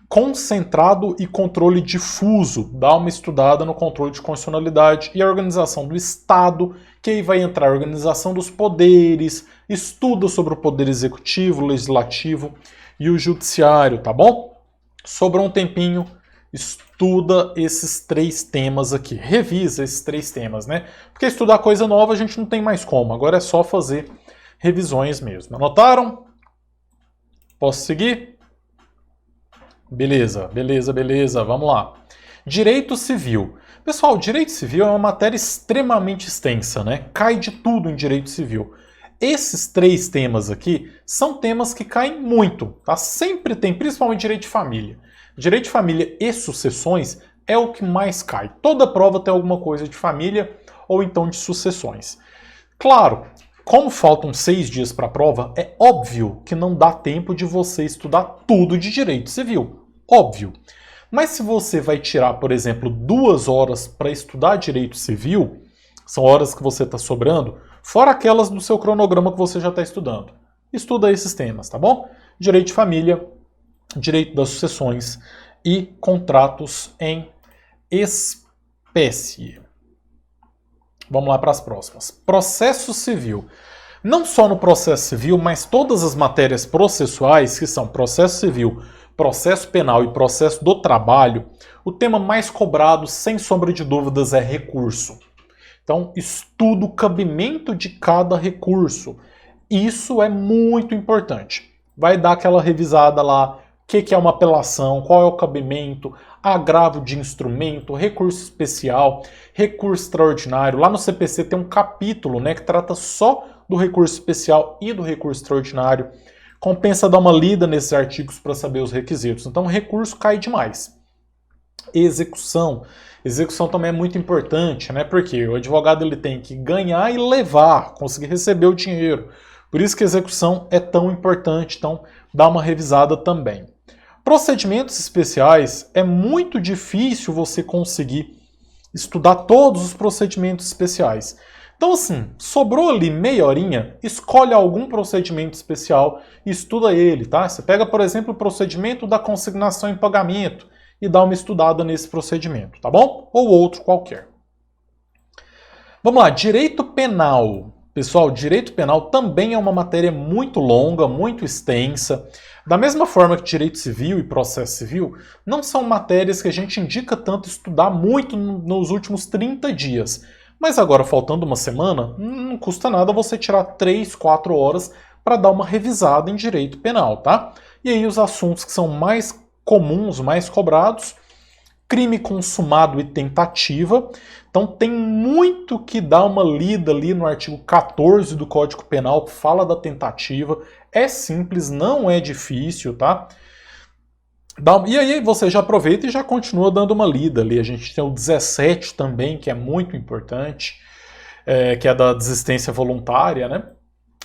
concentrado e controle difuso. Dá uma estudada no controle de constitucionalidade e a organização do Estado, que aí vai entrar a organização dos poderes, estuda sobre o poder executivo, legislativo e o judiciário, tá bom? Sobrou um tempinho, estuda esses 3 temas aqui, revisa esses 3 temas, né? Porque estudar coisa nova a gente não tem mais como, agora é só fazer revisões mesmo. Anotaram? Posso seguir? Beleza, beleza, beleza, vamos lá. Direito civil. Pessoal, direito civil é uma matéria extremamente extensa, né? Cai de tudo em direito civil. Esses 3 temas aqui são temas que caem muito, tá? Sempre tem, principalmente direito de família. Direito de família e sucessões é o que mais cai. Toda prova tem alguma coisa de família ou então de sucessões. Claro, como faltam 6 dias para a prova, é óbvio que não dá tempo de você estudar tudo de direito civil. Óbvio. Mas se você vai tirar, por exemplo, 2 horas para estudar direito civil, são horas que você está sobrando, fora aquelas do seu cronograma que você já está estudando. Estuda esses temas, tá bom? Direito de família, direito das sucessões e contratos em espécie. Vamos lá para as próximas. Processo civil. Não só no processo civil, mas todas as matérias processuais, que são processo civil, processo penal e processo do trabalho, o tema mais cobrado, sem sombra de dúvidas, é recurso. Então, estuda o cabimento de cada recurso. Isso é muito importante. Vai dar aquela revisada lá, o que é uma apelação, qual é o cabimento, agravo de instrumento, recurso especial, recurso extraordinário. Lá no CPC tem um capítulo, né, que trata só do recurso especial e do recurso extraordinário. Compensa dar uma lida nesses artigos para saber os requisitos. Então, o recurso cai demais. Execução. Execução também é muito importante, né? Porque o advogado ele tem que ganhar e levar, conseguir receber o dinheiro. Por isso que a execução é tão importante. Então, dá uma revisada também. Procedimentos especiais, é muito difícil você conseguir estudar todos os procedimentos especiais. Então assim, sobrou ali meia horinha, escolhe algum procedimento especial e estuda ele, tá? Você pega, por exemplo, o procedimento da consignação em pagamento e dá uma estudada nesse procedimento, tá bom? Ou outro qualquer. Vamos lá, direito penal. Pessoal, direito penal também é uma matéria muito longa, muito extensa. Da mesma forma que direito civil e processo civil, não são matérias que a gente indica tanto estudar muito nos últimos 30 dias. Mas agora, faltando uma semana, não custa nada você tirar 3, 4 horas para dar uma revisada em direito penal, tá? E aí os assuntos que são mais comuns, mais cobrados, crime consumado e tentativa. Então tem muito que dar uma lida ali no artigo 14 do Código Penal, que fala da tentativa. É simples, não é difícil, tá? E aí você já aproveita e já continua dando uma lida ali. A gente tem o 17 também, que é muito importante, que é da desistência voluntária, né?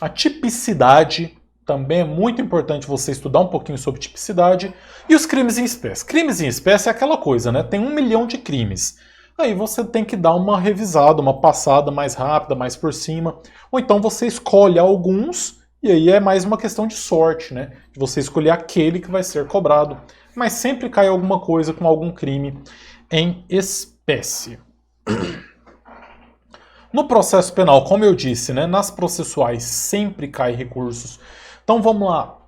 A tipicidade também é muito importante você estudar um pouquinho sobre tipicidade. E os crimes em espécie. Crimes em espécie é aquela coisa, né? Tem 1 milhão de crimes. Aí você tem que dar uma revisada, uma passada mais rápida, mais por cima. Ou então você escolhe alguns, e aí é mais uma questão de sorte, né? De você escolher aquele que vai ser cobrado. Mas sempre cai alguma coisa com algum crime em espécie. No processo penal, como eu disse, né? Nas processuais sempre cai recursos. Então vamos lá.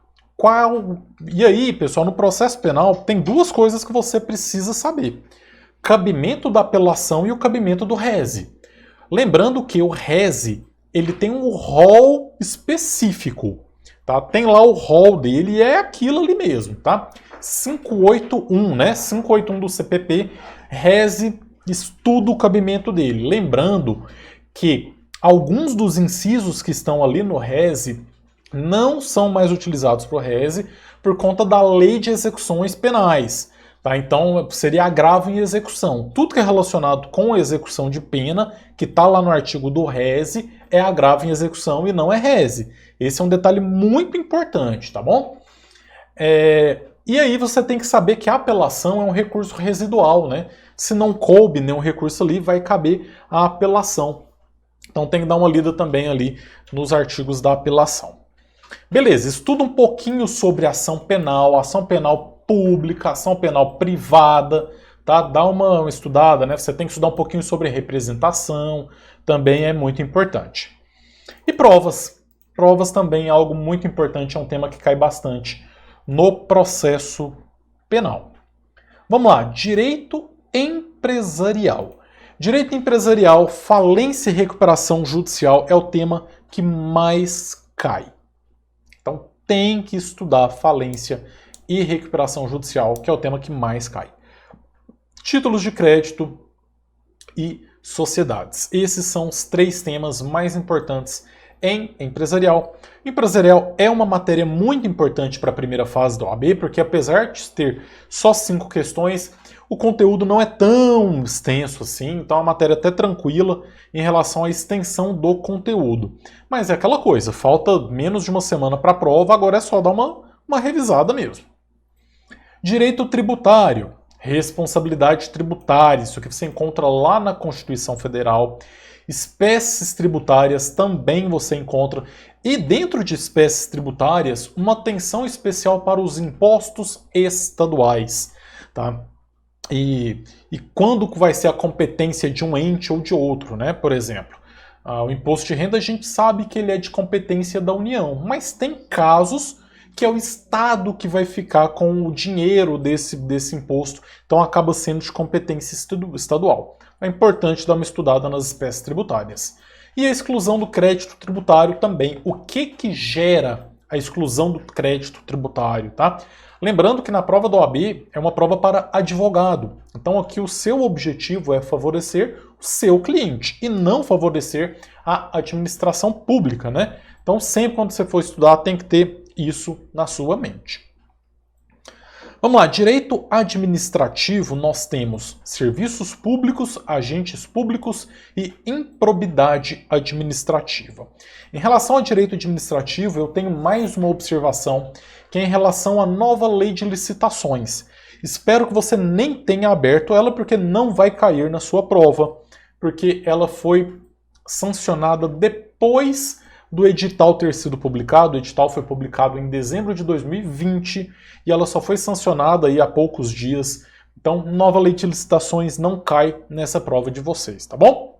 E aí, pessoal, no processo penal tem duas coisas que você precisa saber. Cabimento da apelação e o cabimento do rese. Lembrando que o rese, ele tem um rol específico, tá? Tem lá o rol dele e é aquilo ali mesmo, tá? 581, né? 581 do CPP, rese estuda o cabimento dele. Lembrando que alguns dos incisos que estão ali no rese não são mais utilizados para o rese por conta da lei de execuções penais. Tá? Então seria agravo em execução. Tudo que é relacionado com execução de pena, que está lá no artigo do rese, é agravo em execução e não é rese. Esse é um detalhe muito importante, tá bom? E aí você tem que saber que a apelação é um recurso residual, né? Se não coube nenhum recurso ali, vai caber a apelação. Então tem que dar uma lida também ali nos artigos da apelação. Beleza, estuda um pouquinho sobre ação penal pública, ação penal privada, tá? Dá uma estudada, né? Você tem que estudar um pouquinho sobre representação, também é muito importante. E provas. Provas também é algo muito importante, é um tema que cai bastante no processo penal. Vamos lá, direito empresarial. Direito empresarial, falência e recuperação judicial é o tema que mais cai. Então tem que estudar falência e recuperação judicial, que é o tema que mais cai. Títulos de crédito e sociedades. Esses são os 3 temas mais importantes em empresarial. Empresarial é uma matéria muito importante para a primeira fase da OAB, porque apesar de ter só 5 questões, o conteúdo não é tão extenso assim, então é uma matéria até tranquila em relação à extensão do conteúdo. Mas é aquela coisa, falta menos de uma semana para a prova, agora é só dar uma revisada mesmo. Direito tributário, responsabilidade tributária, isso que você encontra lá na Constituição Federal. Espécies tributárias também você encontra. E dentro de espécies tributárias, uma atenção especial para os impostos estaduais, tá? E quando vai ser a competência de um ente ou de outro, né? Por exemplo, o imposto de renda a gente sabe que ele é de competência da União, mas tem casos que é o Estado que vai ficar com o dinheiro desse imposto, então acaba sendo de competência estadual. É importante dar uma estudada nas espécies tributárias. E a exclusão do crédito tributário também. O que gera a exclusão do crédito tributário, tá? Lembrando que na prova da OAB é uma prova para advogado. Então aqui o seu objetivo é favorecer o seu cliente e não favorecer a administração pública, né? Então sempre quando você for estudar tem que ter isso na sua mente. Vamos lá, direito administrativo, nós temos serviços públicos, agentes públicos e improbidade administrativa. Em relação ao direito administrativo, eu tenho mais uma observação, que é em relação à nova lei de licitações. Espero que você nem tenha aberto ela, porque não vai cair na sua prova, porque ela foi sancionada depois do edital ter sido publicado. O edital foi publicado em dezembro de 2020 e ela só foi sancionada aí há poucos dias. Então, nova lei de licitações não cai nessa prova de vocês, tá bom?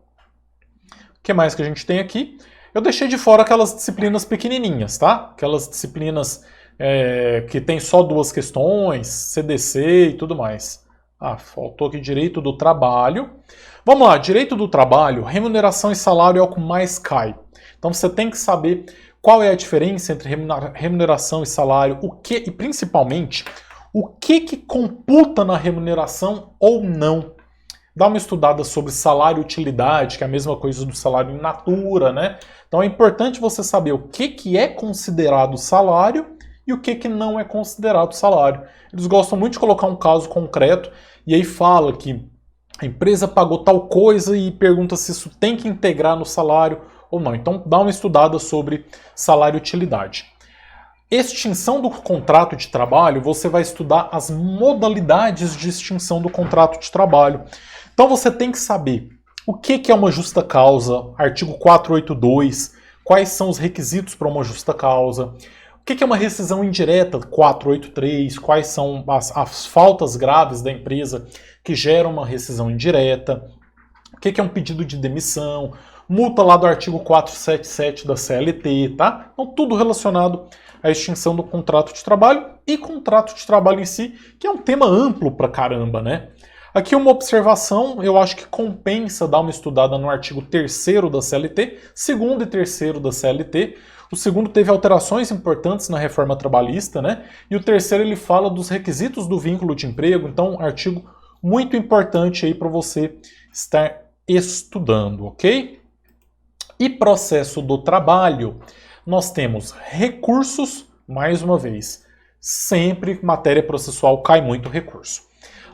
O que mais que a gente tem aqui? Eu deixei de fora aquelas disciplinas pequenininhas, tá? Aquelas disciplinas que tem só 2 questões, CDC e tudo mais. Faltou aqui direito do trabalho. Vamos lá, direito do trabalho, remuneração e salário é o que mais cai. Então você tem que saber qual é a diferença entre remuneração e salário, e principalmente o que computa na remuneração ou não. Dá uma estudada sobre salário e utilidade, que é a mesma coisa do salário in natura, né? Então é importante você saber o que é considerado salário e o que não é considerado salário. Eles gostam muito de colocar um caso concreto e aí fala que a empresa pagou tal coisa e pergunta se isso tem que integrar no salário ou não. Então dá uma estudada sobre salário e utilidade. Extinção do contrato de trabalho, você vai estudar as modalidades de extinção do contrato de trabalho. Então você tem que saber o que é uma justa causa, artigo 482, quais são os requisitos para uma justa causa, o que é uma rescisão indireta, 483, quais são as faltas graves da empresa que geram uma rescisão indireta, o que é um pedido de demissão, multa lá do artigo 477 da CLT, tá? Então tudo relacionado à extinção do contrato de trabalho e contrato de trabalho em si, que é um tema amplo pra caramba, né? Aqui uma observação, eu acho que compensa dar uma estudada no artigo 3º da CLT, 2º e 3º da CLT. O 2º teve alterações importantes na reforma trabalhista, né? E o 3º ele fala dos requisitos do vínculo de emprego, então artigo muito importante aí para você estar estudando, ok? E processo do trabalho, nós temos recursos, mais uma vez, sempre matéria processual cai muito recurso.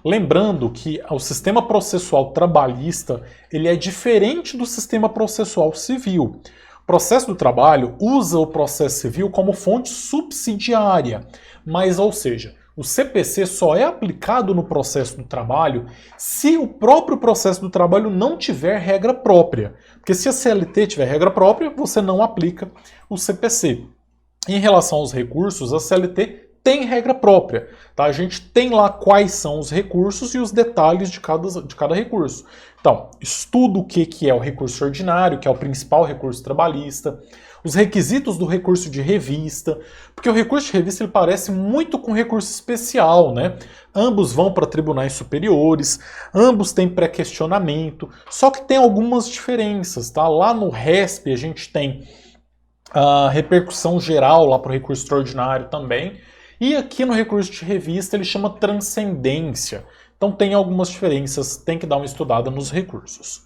Lembrando que o sistema processual trabalhista ele é diferente do sistema processual civil. O processo do trabalho usa o processo civil como fonte subsidiária, mas, ou seja, o CPC só é aplicado no processo do trabalho se o próprio processo do trabalho não tiver regra própria. Porque se a CLT tiver regra própria, você não aplica o CPC. Em relação aos recursos, a CLT tem regra própria, tá? A gente tem lá quais são os recursos e os detalhes de cada recurso. Então, estuda o que é o recurso ordinário, que é o principal recurso trabalhista, os requisitos do recurso de revista, porque o recurso de revista ele parece muito com recurso especial, né? Ambos vão para tribunais superiores, ambos têm pré-questionamento, só que tem algumas diferenças, tá? Lá no RESP a gente tem a repercussão geral lá para o recurso extraordinário também, e aqui no recurso de revista ele chama transcendência. Então tem algumas diferenças, tem que dar uma estudada nos recursos.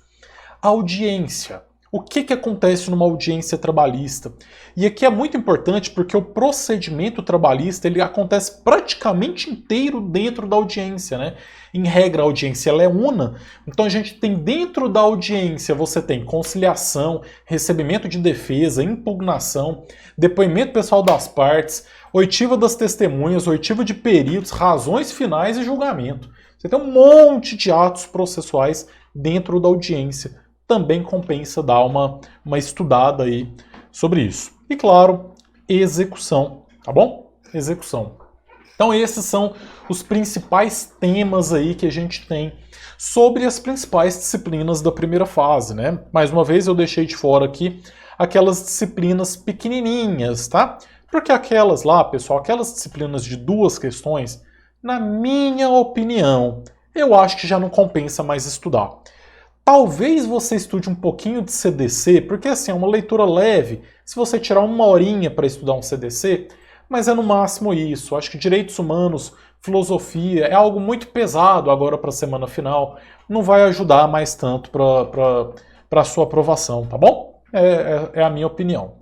Audiência. O que acontece numa audiência trabalhista? E aqui é muito importante porque o procedimento trabalhista ele acontece praticamente inteiro dentro da audiência, né? Em regra, a audiência ela é una, então a gente tem dentro da audiência, você tem conciliação, recebimento de defesa, impugnação, depoimento pessoal das partes, oitiva das testemunhas, oitiva de peritos, razões finais e julgamento. Você tem um monte de atos processuais dentro da audiência. Também compensa dar uma estudada aí sobre isso. E claro, execução, tá bom? Execução. Então esses são os principais temas aí que a gente tem sobre as principais disciplinas da primeira fase, né? Mais uma vez eu deixei de fora aqui aquelas disciplinas pequenininhas, tá? Porque aquelas lá, pessoal, aquelas disciplinas de 2 questões, na minha opinião, eu acho que já não compensa mais estudar. Talvez você estude um pouquinho de CDC, porque assim, é uma leitura leve, se você tirar 1 horinha para estudar um CDC, mas é no máximo isso. Acho que direitos humanos, filosofia, é algo muito pesado agora para a semana final, não vai ajudar mais tanto para a sua aprovação, tá bom? É a minha opinião.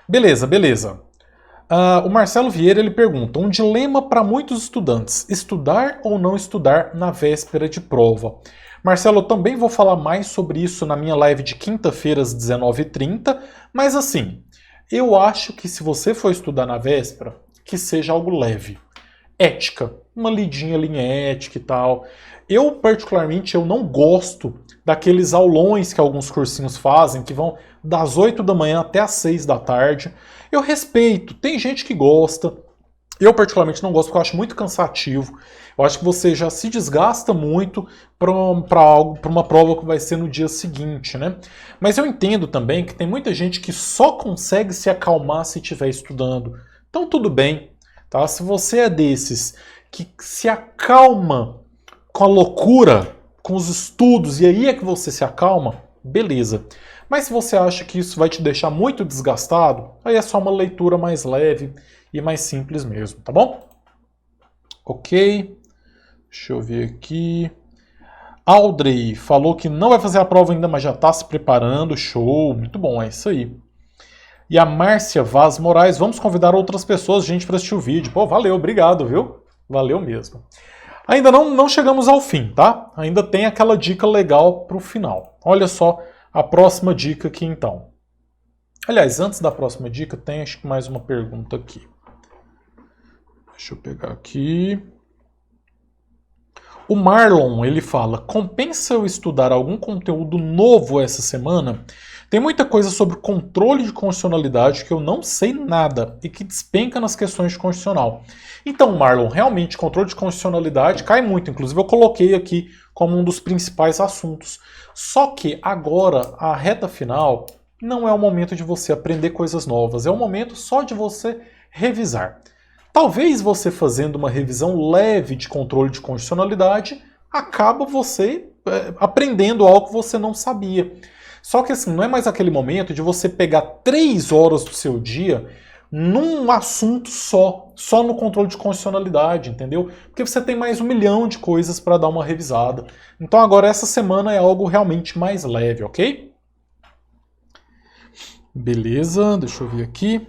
Beleza. O Marcelo Vieira ele pergunta, um dilema para muitos estudantes, estudar ou não estudar na véspera de prova? Marcelo, eu também vou falar mais sobre isso na minha live de quinta-feira às 19h30, mas assim, eu acho que se você for estudar na véspera, que seja algo leve. Ética, uma lidinha ali em ética e tal. Eu, particularmente, eu não gosto daqueles aulões que alguns cursinhos fazem, que vão das 8 da manhã até as 6 da tarde. Eu respeito, tem gente que gosta. Eu, particularmente, não gosto porque eu acho muito cansativo. Eu acho que você já se desgasta muito para uma prova que vai ser no dia seguinte, né? Mas eu entendo também que tem muita gente que só consegue se acalmar se estiver estudando. Então, tudo bem, tá? Se você é desses que se acalma com a loucura, com os estudos, e aí é que você se acalma, beleza. Mas se você acha que isso vai te deixar muito desgastado, aí é só uma leitura mais leve e mais simples mesmo, tá bom? Ok. Deixa eu ver aqui. Audrey falou que não vai fazer a prova ainda, mas já está se preparando. Show. Muito bom, é isso aí. E a Márcia Vaz Moraes, vamos convidar outras pessoas, gente, para assistir o vídeo. Pô, valeu, obrigado, viu? Valeu mesmo. Ainda não chegamos ao fim, tá? Ainda tem aquela dica legal para o final. Olha só a próxima dica aqui, então. Aliás, antes da próxima dica, tem acho que mais uma pergunta aqui. Deixa eu pegar aqui. O Marlon, ele fala, compensa eu estudar algum conteúdo novo essa semana? Tem muita coisa sobre controle de constitucionalidade que eu não sei nada e que despenca nas questões de constitucional. Então, Marlon, realmente, controle de constitucionalidade cai muito. Inclusive, eu coloquei aqui como um dos principais assuntos. Só que agora, a reta final, não é o momento de você aprender coisas novas. É o momento só de você revisar. Talvez você fazendo uma revisão leve de controle de constitucionalidade, acaba você aprendendo algo que você não sabia. Só que assim, não é mais aquele momento de você pegar 3 horas do seu dia num assunto só no controle de constitucionalidade, entendeu? Porque você tem mais 1 milhão de coisas para dar uma revisada. Então agora essa semana é algo realmente mais leve, ok? Beleza, deixa eu ver aqui.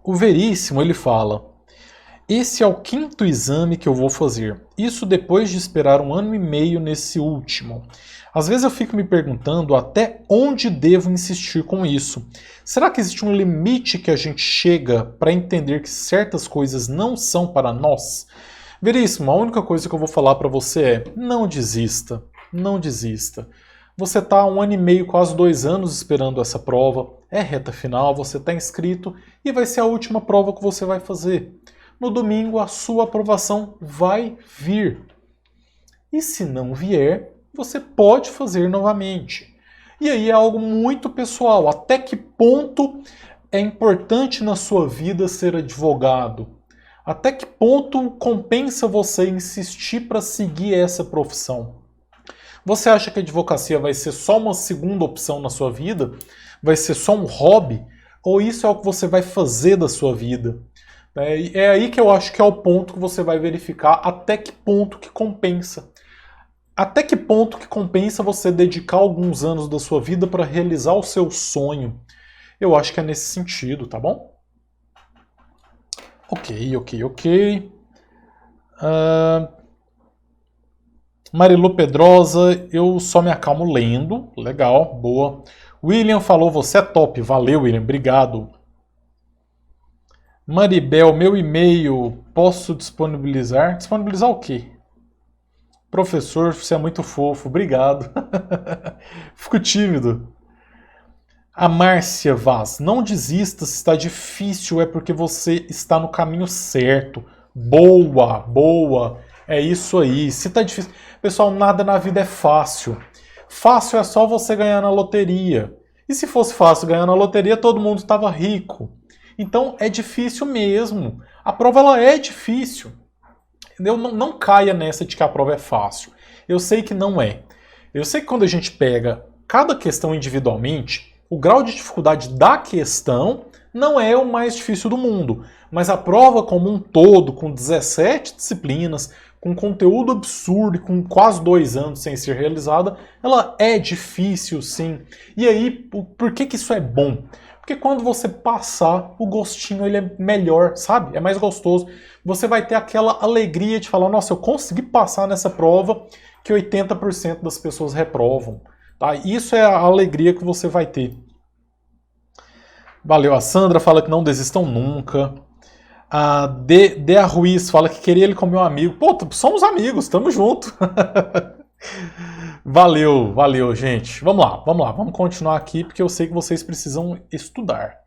O Veríssimo, ele fala, esse é o 5º exame que eu vou fazer. Isso depois de esperar 1 ano e meio nesse último. Às vezes eu fico me perguntando até onde devo insistir com isso. Será que existe um limite que a gente chega para entender que certas coisas não são para nós? Veríssimo, a única coisa que eu vou falar para você é, não desista, não desista. Você está 1 ano e meio, quase 2 anos esperando essa prova, é reta final, você está inscrito e vai ser a última prova que você vai fazer. No domingo a sua aprovação vai vir. E se não vier, você pode fazer novamente. E aí é algo muito pessoal. Até que ponto é importante na sua vida ser advogado? Até que ponto compensa você insistir para seguir essa profissão? Você acha que a advocacia vai ser só uma segunda opção na sua vida? Vai ser só um hobby? Ou isso é o que você vai fazer da sua vida? É aí que eu acho que é o ponto que você vai verificar até que ponto que compensa. Até que ponto que compensa você dedicar alguns anos da sua vida para realizar o seu sonho. Eu acho que é nesse sentido, tá bom? Ok. Marilu Pedrosa, eu só me acalmo lendo. Legal, boa. William falou, você é top. Valeu, William, obrigado. Maribel, meu e-mail, posso disponibilizar? Disponibilizar o quê? Professor, você é muito fofo, obrigado. Fico tímido. A Márcia Vaz, não desista, se está difícil é porque você está no caminho certo. Boa. É isso aí. Se está difícil... Pessoal, nada na vida é fácil. Fácil é só você ganhar na loteria. E se fosse fácil ganhar na loteria, todo mundo estava rico. Então é difícil mesmo. A prova ela é difícil. Não caia nessa de que a prova é fácil. Eu sei que não é. Eu sei que quando a gente pega cada questão individualmente, o grau de dificuldade da questão não é o mais difícil do mundo. Mas a prova como um todo, com 17 disciplinas, com conteúdo absurdo e com quase 2 anos sem ser realizada, ela é difícil sim. E aí, por que isso é bom? Porque quando você passar, o gostinho ele é melhor, sabe? É mais gostoso. Você vai ter aquela alegria de falar, nossa, eu consegui passar nessa prova que 80% das pessoas reprovam. Tá? Isso é a alegria que você vai ter. Valeu. A Sandra fala que não desistam nunca. A Dea Ruiz fala que queria ele como meu amigo. Pô, somos amigos, tamo junto. Valeu, gente. Vamos lá, vamos continuar aqui, porque eu sei que vocês precisam estudar.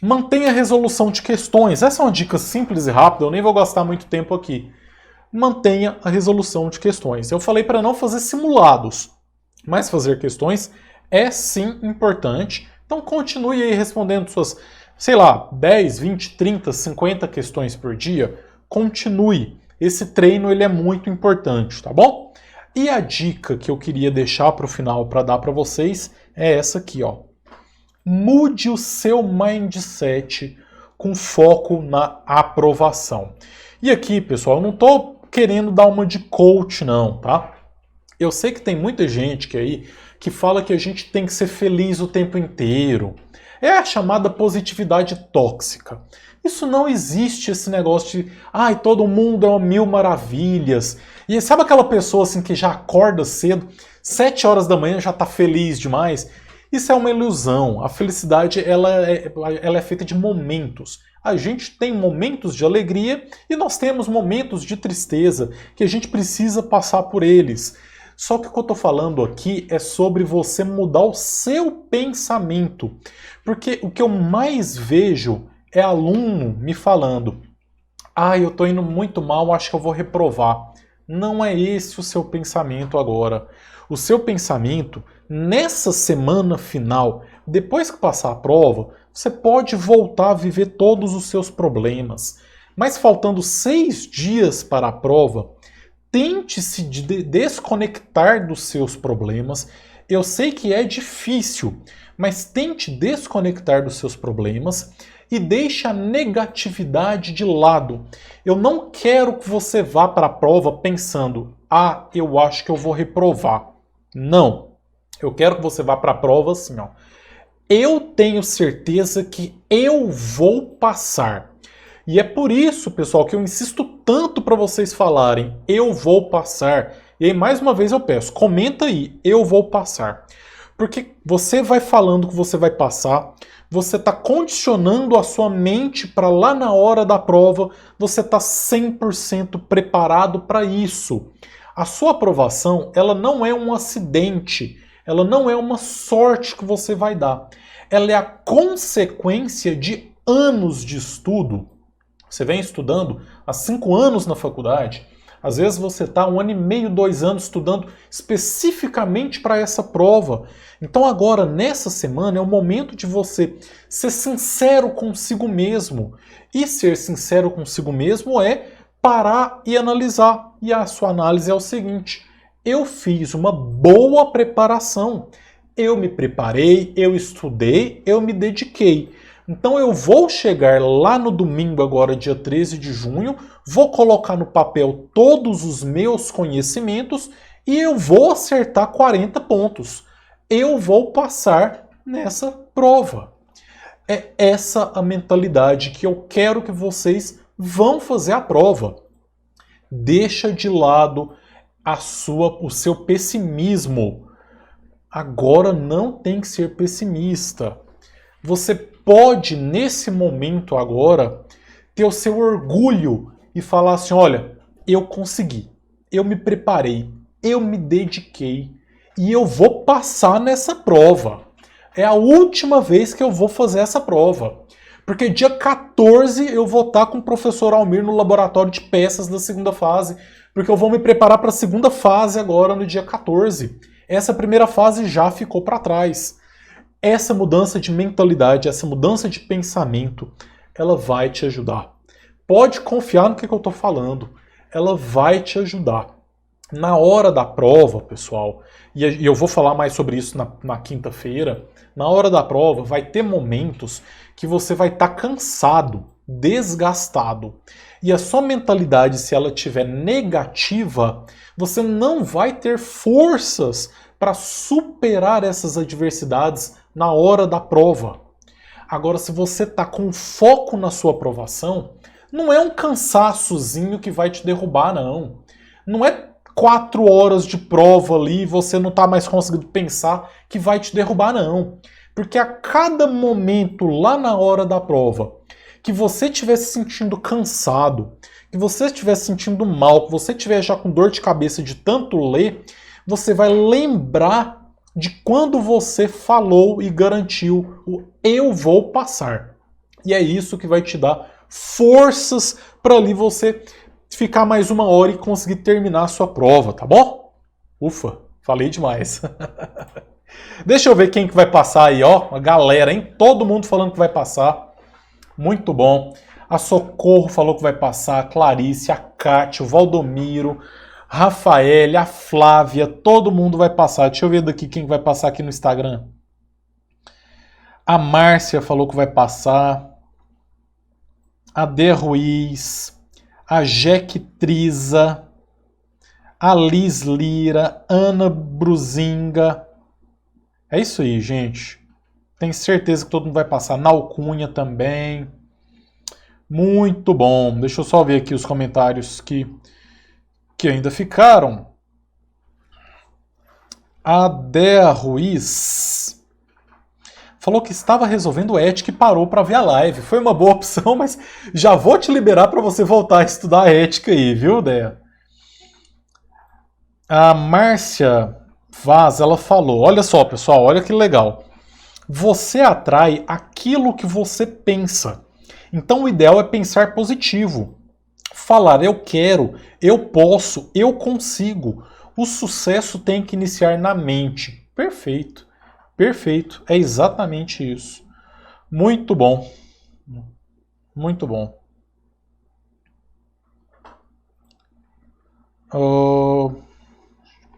Mantenha a resolução de questões. Essa é uma dica simples e rápida, eu nem vou gastar muito tempo aqui. Mantenha a resolução de questões. Eu falei para não fazer simulados, mas fazer questões é sim importante. Então continue aí respondendo suas, 10, 20, 30, 50 questões por dia. Continue. Esse treino ele é muito importante, tá bom? E a dica que eu queria deixar para o final para dar para vocês é essa aqui, ó. Mude o seu mindset com foco na aprovação. E aqui, pessoal, eu não estou querendo dar uma de coach não, tá? Eu sei que tem muita gente que fala que a gente tem que ser feliz o tempo inteiro. É a chamada positividade tóxica. Isso não existe, esse negócio de todo mundo é uma mil maravilhas. E sabe aquela pessoa assim que já acorda cedo, 7 horas da manhã já está feliz demais? Isso é uma ilusão. A felicidade ela é feita de momentos. A gente tem momentos de alegria e nós temos momentos de tristeza que a gente precisa passar por eles. Só que o que eu estou falando aqui é sobre você mudar o seu pensamento. Porque o que eu mais vejo é aluno me falando: eu estou indo muito mal, acho que eu vou reprovar. Não é esse o seu pensamento agora. O seu pensamento, nessa semana final, depois que passar a prova, você pode voltar a viver todos os seus problemas. Mas faltando 6 dias para a prova, tente se desconectar dos seus problemas. Eu sei que é difícil, mas tente desconectar dos seus problemas e deixe a negatividade de lado. Eu não quero que você vá para a prova pensando: eu acho que eu vou reprovar. Não. Eu quero que você vá para a prova assim, eu tenho certeza que eu vou passar. E é por isso, pessoal, que eu insisto tanto para vocês falarem: eu vou passar. E aí, mais uma vez eu peço, comenta aí: eu vou passar. Porque você vai falando que você vai passar, você está condicionando a sua mente para lá na hora da prova, você está 100% preparado para isso. A sua aprovação, ela não é um acidente, ela não é uma sorte que você vai dar. Ela é a consequência de anos de estudo. Você vem estudando há 5 anos na faculdade. Às vezes você está 1 ano e meio, 2 anos estudando especificamente para essa prova. Então agora, nessa semana, é o momento de você ser sincero consigo mesmo. E ser sincero consigo mesmo é parar e analisar. E a sua análise é o seguinte: eu fiz uma boa preparação. Eu me preparei, eu estudei, eu me dediquei. Então eu vou chegar lá no domingo, agora dia 13 de junho, vou colocar no papel todos os meus conhecimentos e eu vou acertar 40 pontos. Eu vou passar nessa prova. É essa a mentalidade que eu quero que vocês vão fazer a prova. Deixa de lado o seu pessimismo. Agora não tem que ser pessimista. Você pode, nesse momento agora, ter o seu orgulho e falar assim: olha, eu consegui, eu me preparei, eu me dediquei e eu vou passar nessa prova. É a última vez que eu vou fazer essa prova. Porque dia 14 eu vou estar com o professor Almir no laboratório de peças da segunda fase, porque eu vou me preparar para a segunda fase agora no dia 14. Essa primeira fase já ficou para trás. Essa mudança de mentalidade, essa mudança de pensamento, ela vai te ajudar. Pode confiar no que eu estou falando. Ela vai te ajudar. Na hora da prova, pessoal, e eu vou falar mais sobre isso na quinta-feira, na hora da prova vai ter momentos que você vai estar cansado, desgastado. E a sua mentalidade, se ela estiver negativa, você não vai ter forças para superar essas adversidades na hora da prova. Agora, se você está com foco na sua aprovação, não é um cansaçozinho que vai te derrubar, não. Não é 4 horas de prova ali e você não está mais conseguindo pensar que vai te derrubar, não. Porque a cada momento lá na hora da prova que você estiver se sentindo cansado, que você estiver se sentindo mal, que você estiver já com dor de cabeça de tanto ler, você vai lembrar de quando você falou e garantiu o eu vou passar. E é isso que vai te dar forças para ali você ficar mais 1 hora e conseguir terminar a sua prova, tá bom? Ufa, falei demais. Deixa eu ver quem que vai passar aí, ó. A galera, hein? Todo mundo falando que vai passar. Muito bom. A Socorro falou que vai passar, a Clarice, a Cátia, o Valdomiro, Rafael, a Flávia, todo mundo vai passar. Deixa eu ver daqui quem vai passar aqui no Instagram. A Márcia falou que vai passar. a Dé Ruiz, a Jeque Triza, a Liz Lira, Ana Bruzinga. É isso aí, gente. Tenho certeza que todo mundo vai passar. Na Alcunha também. Muito bom. Deixa eu só ver aqui os comentários que ainda ficaram. A Dé Ruiz falou que estava resolvendo ética e parou para ver a live. Foi uma boa opção, mas já vou te liberar para você voltar a estudar ética aí, viu, Dé? A Márcia Vaz, ela falou, olha só, pessoal, olha que legal. Você atrai aquilo que você pensa. Então o ideal é pensar positivo. Falar eu quero, eu posso, eu consigo. O sucesso tem que iniciar na mente. Perfeito. Perfeito. É exatamente isso. Muito bom. Muito bom.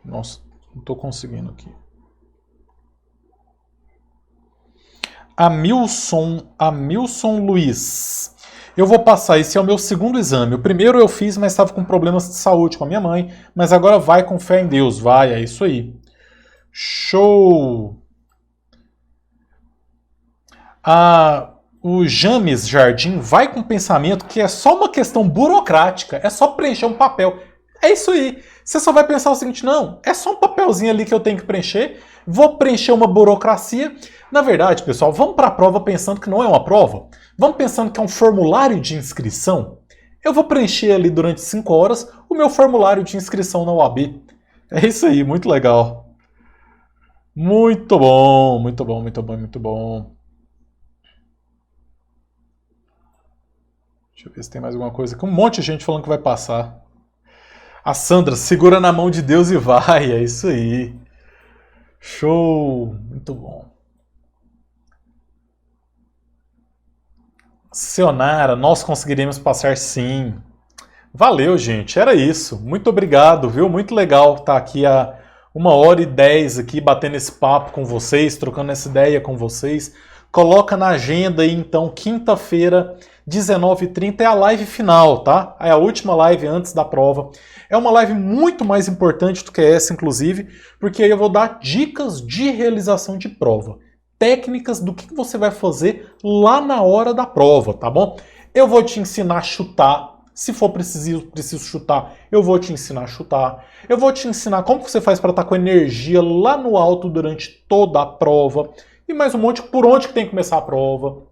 Nossa, não estou conseguindo aqui. Amilson Luiz. Eu vou passar, esse é o meu segundo exame. O primeiro eu fiz, mas estava com problemas de saúde com a minha mãe. Mas agora vai com fé em Deus, vai, é isso aí. Show! O James Jardim vai com o pensamento que é só uma questão burocrática, é só preencher um papel. É isso aí. Você só vai pensar o seguinte, não, é só um papelzinho ali que eu tenho que preencher, vou preencher uma burocracia. Na verdade, pessoal, vamos para a prova pensando que não é uma prova. Vamos pensando que é um formulário de inscrição. Eu vou preencher ali durante 5 horas o meu formulário de inscrição na UAB. É isso aí, muito legal. Muito bom, muito bom, muito bom, muito bom. Deixa eu ver se tem mais alguma coisa aqui. Um monte de gente falando que vai passar. A Sandra, segura na mão de Deus e vai. É isso aí. Show. Muito bom. Sionara, nós conseguiremos passar sim. Valeu, gente. Era isso. Muito obrigado, viu? Muito legal estar aqui há 1h10 aqui, batendo esse papo com vocês, trocando essa ideia com vocês. Coloca na agenda aí, então, quinta-feira, 19h30, é a live final, tá? É a última live antes da prova. É uma live muito mais importante do que essa, inclusive, porque aí eu vou dar dicas de realização de prova. Técnicas do que você vai fazer lá na hora da prova, tá bom? Eu vou te ensinar a chutar. Se for preciso chutar, eu vou te ensinar a chutar. Eu vou te ensinar como você faz para estar com energia lá no alto durante toda a prova. E mais um monte, por onde que tem que começar a prova.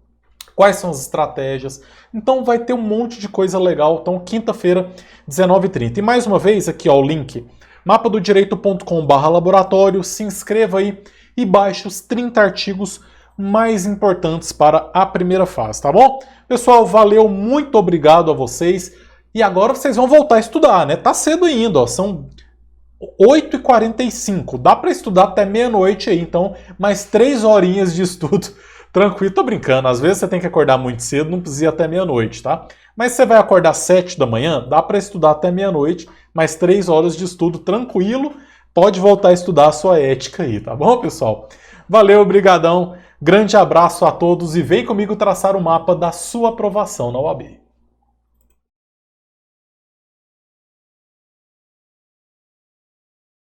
Quais são as estratégias. Então vai ter um monte de coisa legal. Então quinta-feira, 19h30. E mais uma vez, aqui ó, o link, mapadodireito.com/laboratório. Se inscreva aí e baixe os 30 artigos mais importantes para a primeira fase, tá bom? Pessoal, valeu, muito obrigado a vocês. E agora vocês vão voltar a estudar, né? Tá cedo ainda, ó, são 8h45. Dá para estudar até meia-noite aí, então mais 3 horinhas de estudo. Tranquilo, tô brincando. Às vezes você tem que acordar muito cedo, não precisa ir até meia-noite, tá? Mas você vai acordar 7 da manhã, dá para estudar até meia-noite, mais 3 horas de estudo tranquilo. Pode voltar a estudar a sua ética aí, tá bom, pessoal? Valeu, brigadão. Grande abraço a todos e vem comigo traçar o mapa da sua aprovação na UAB.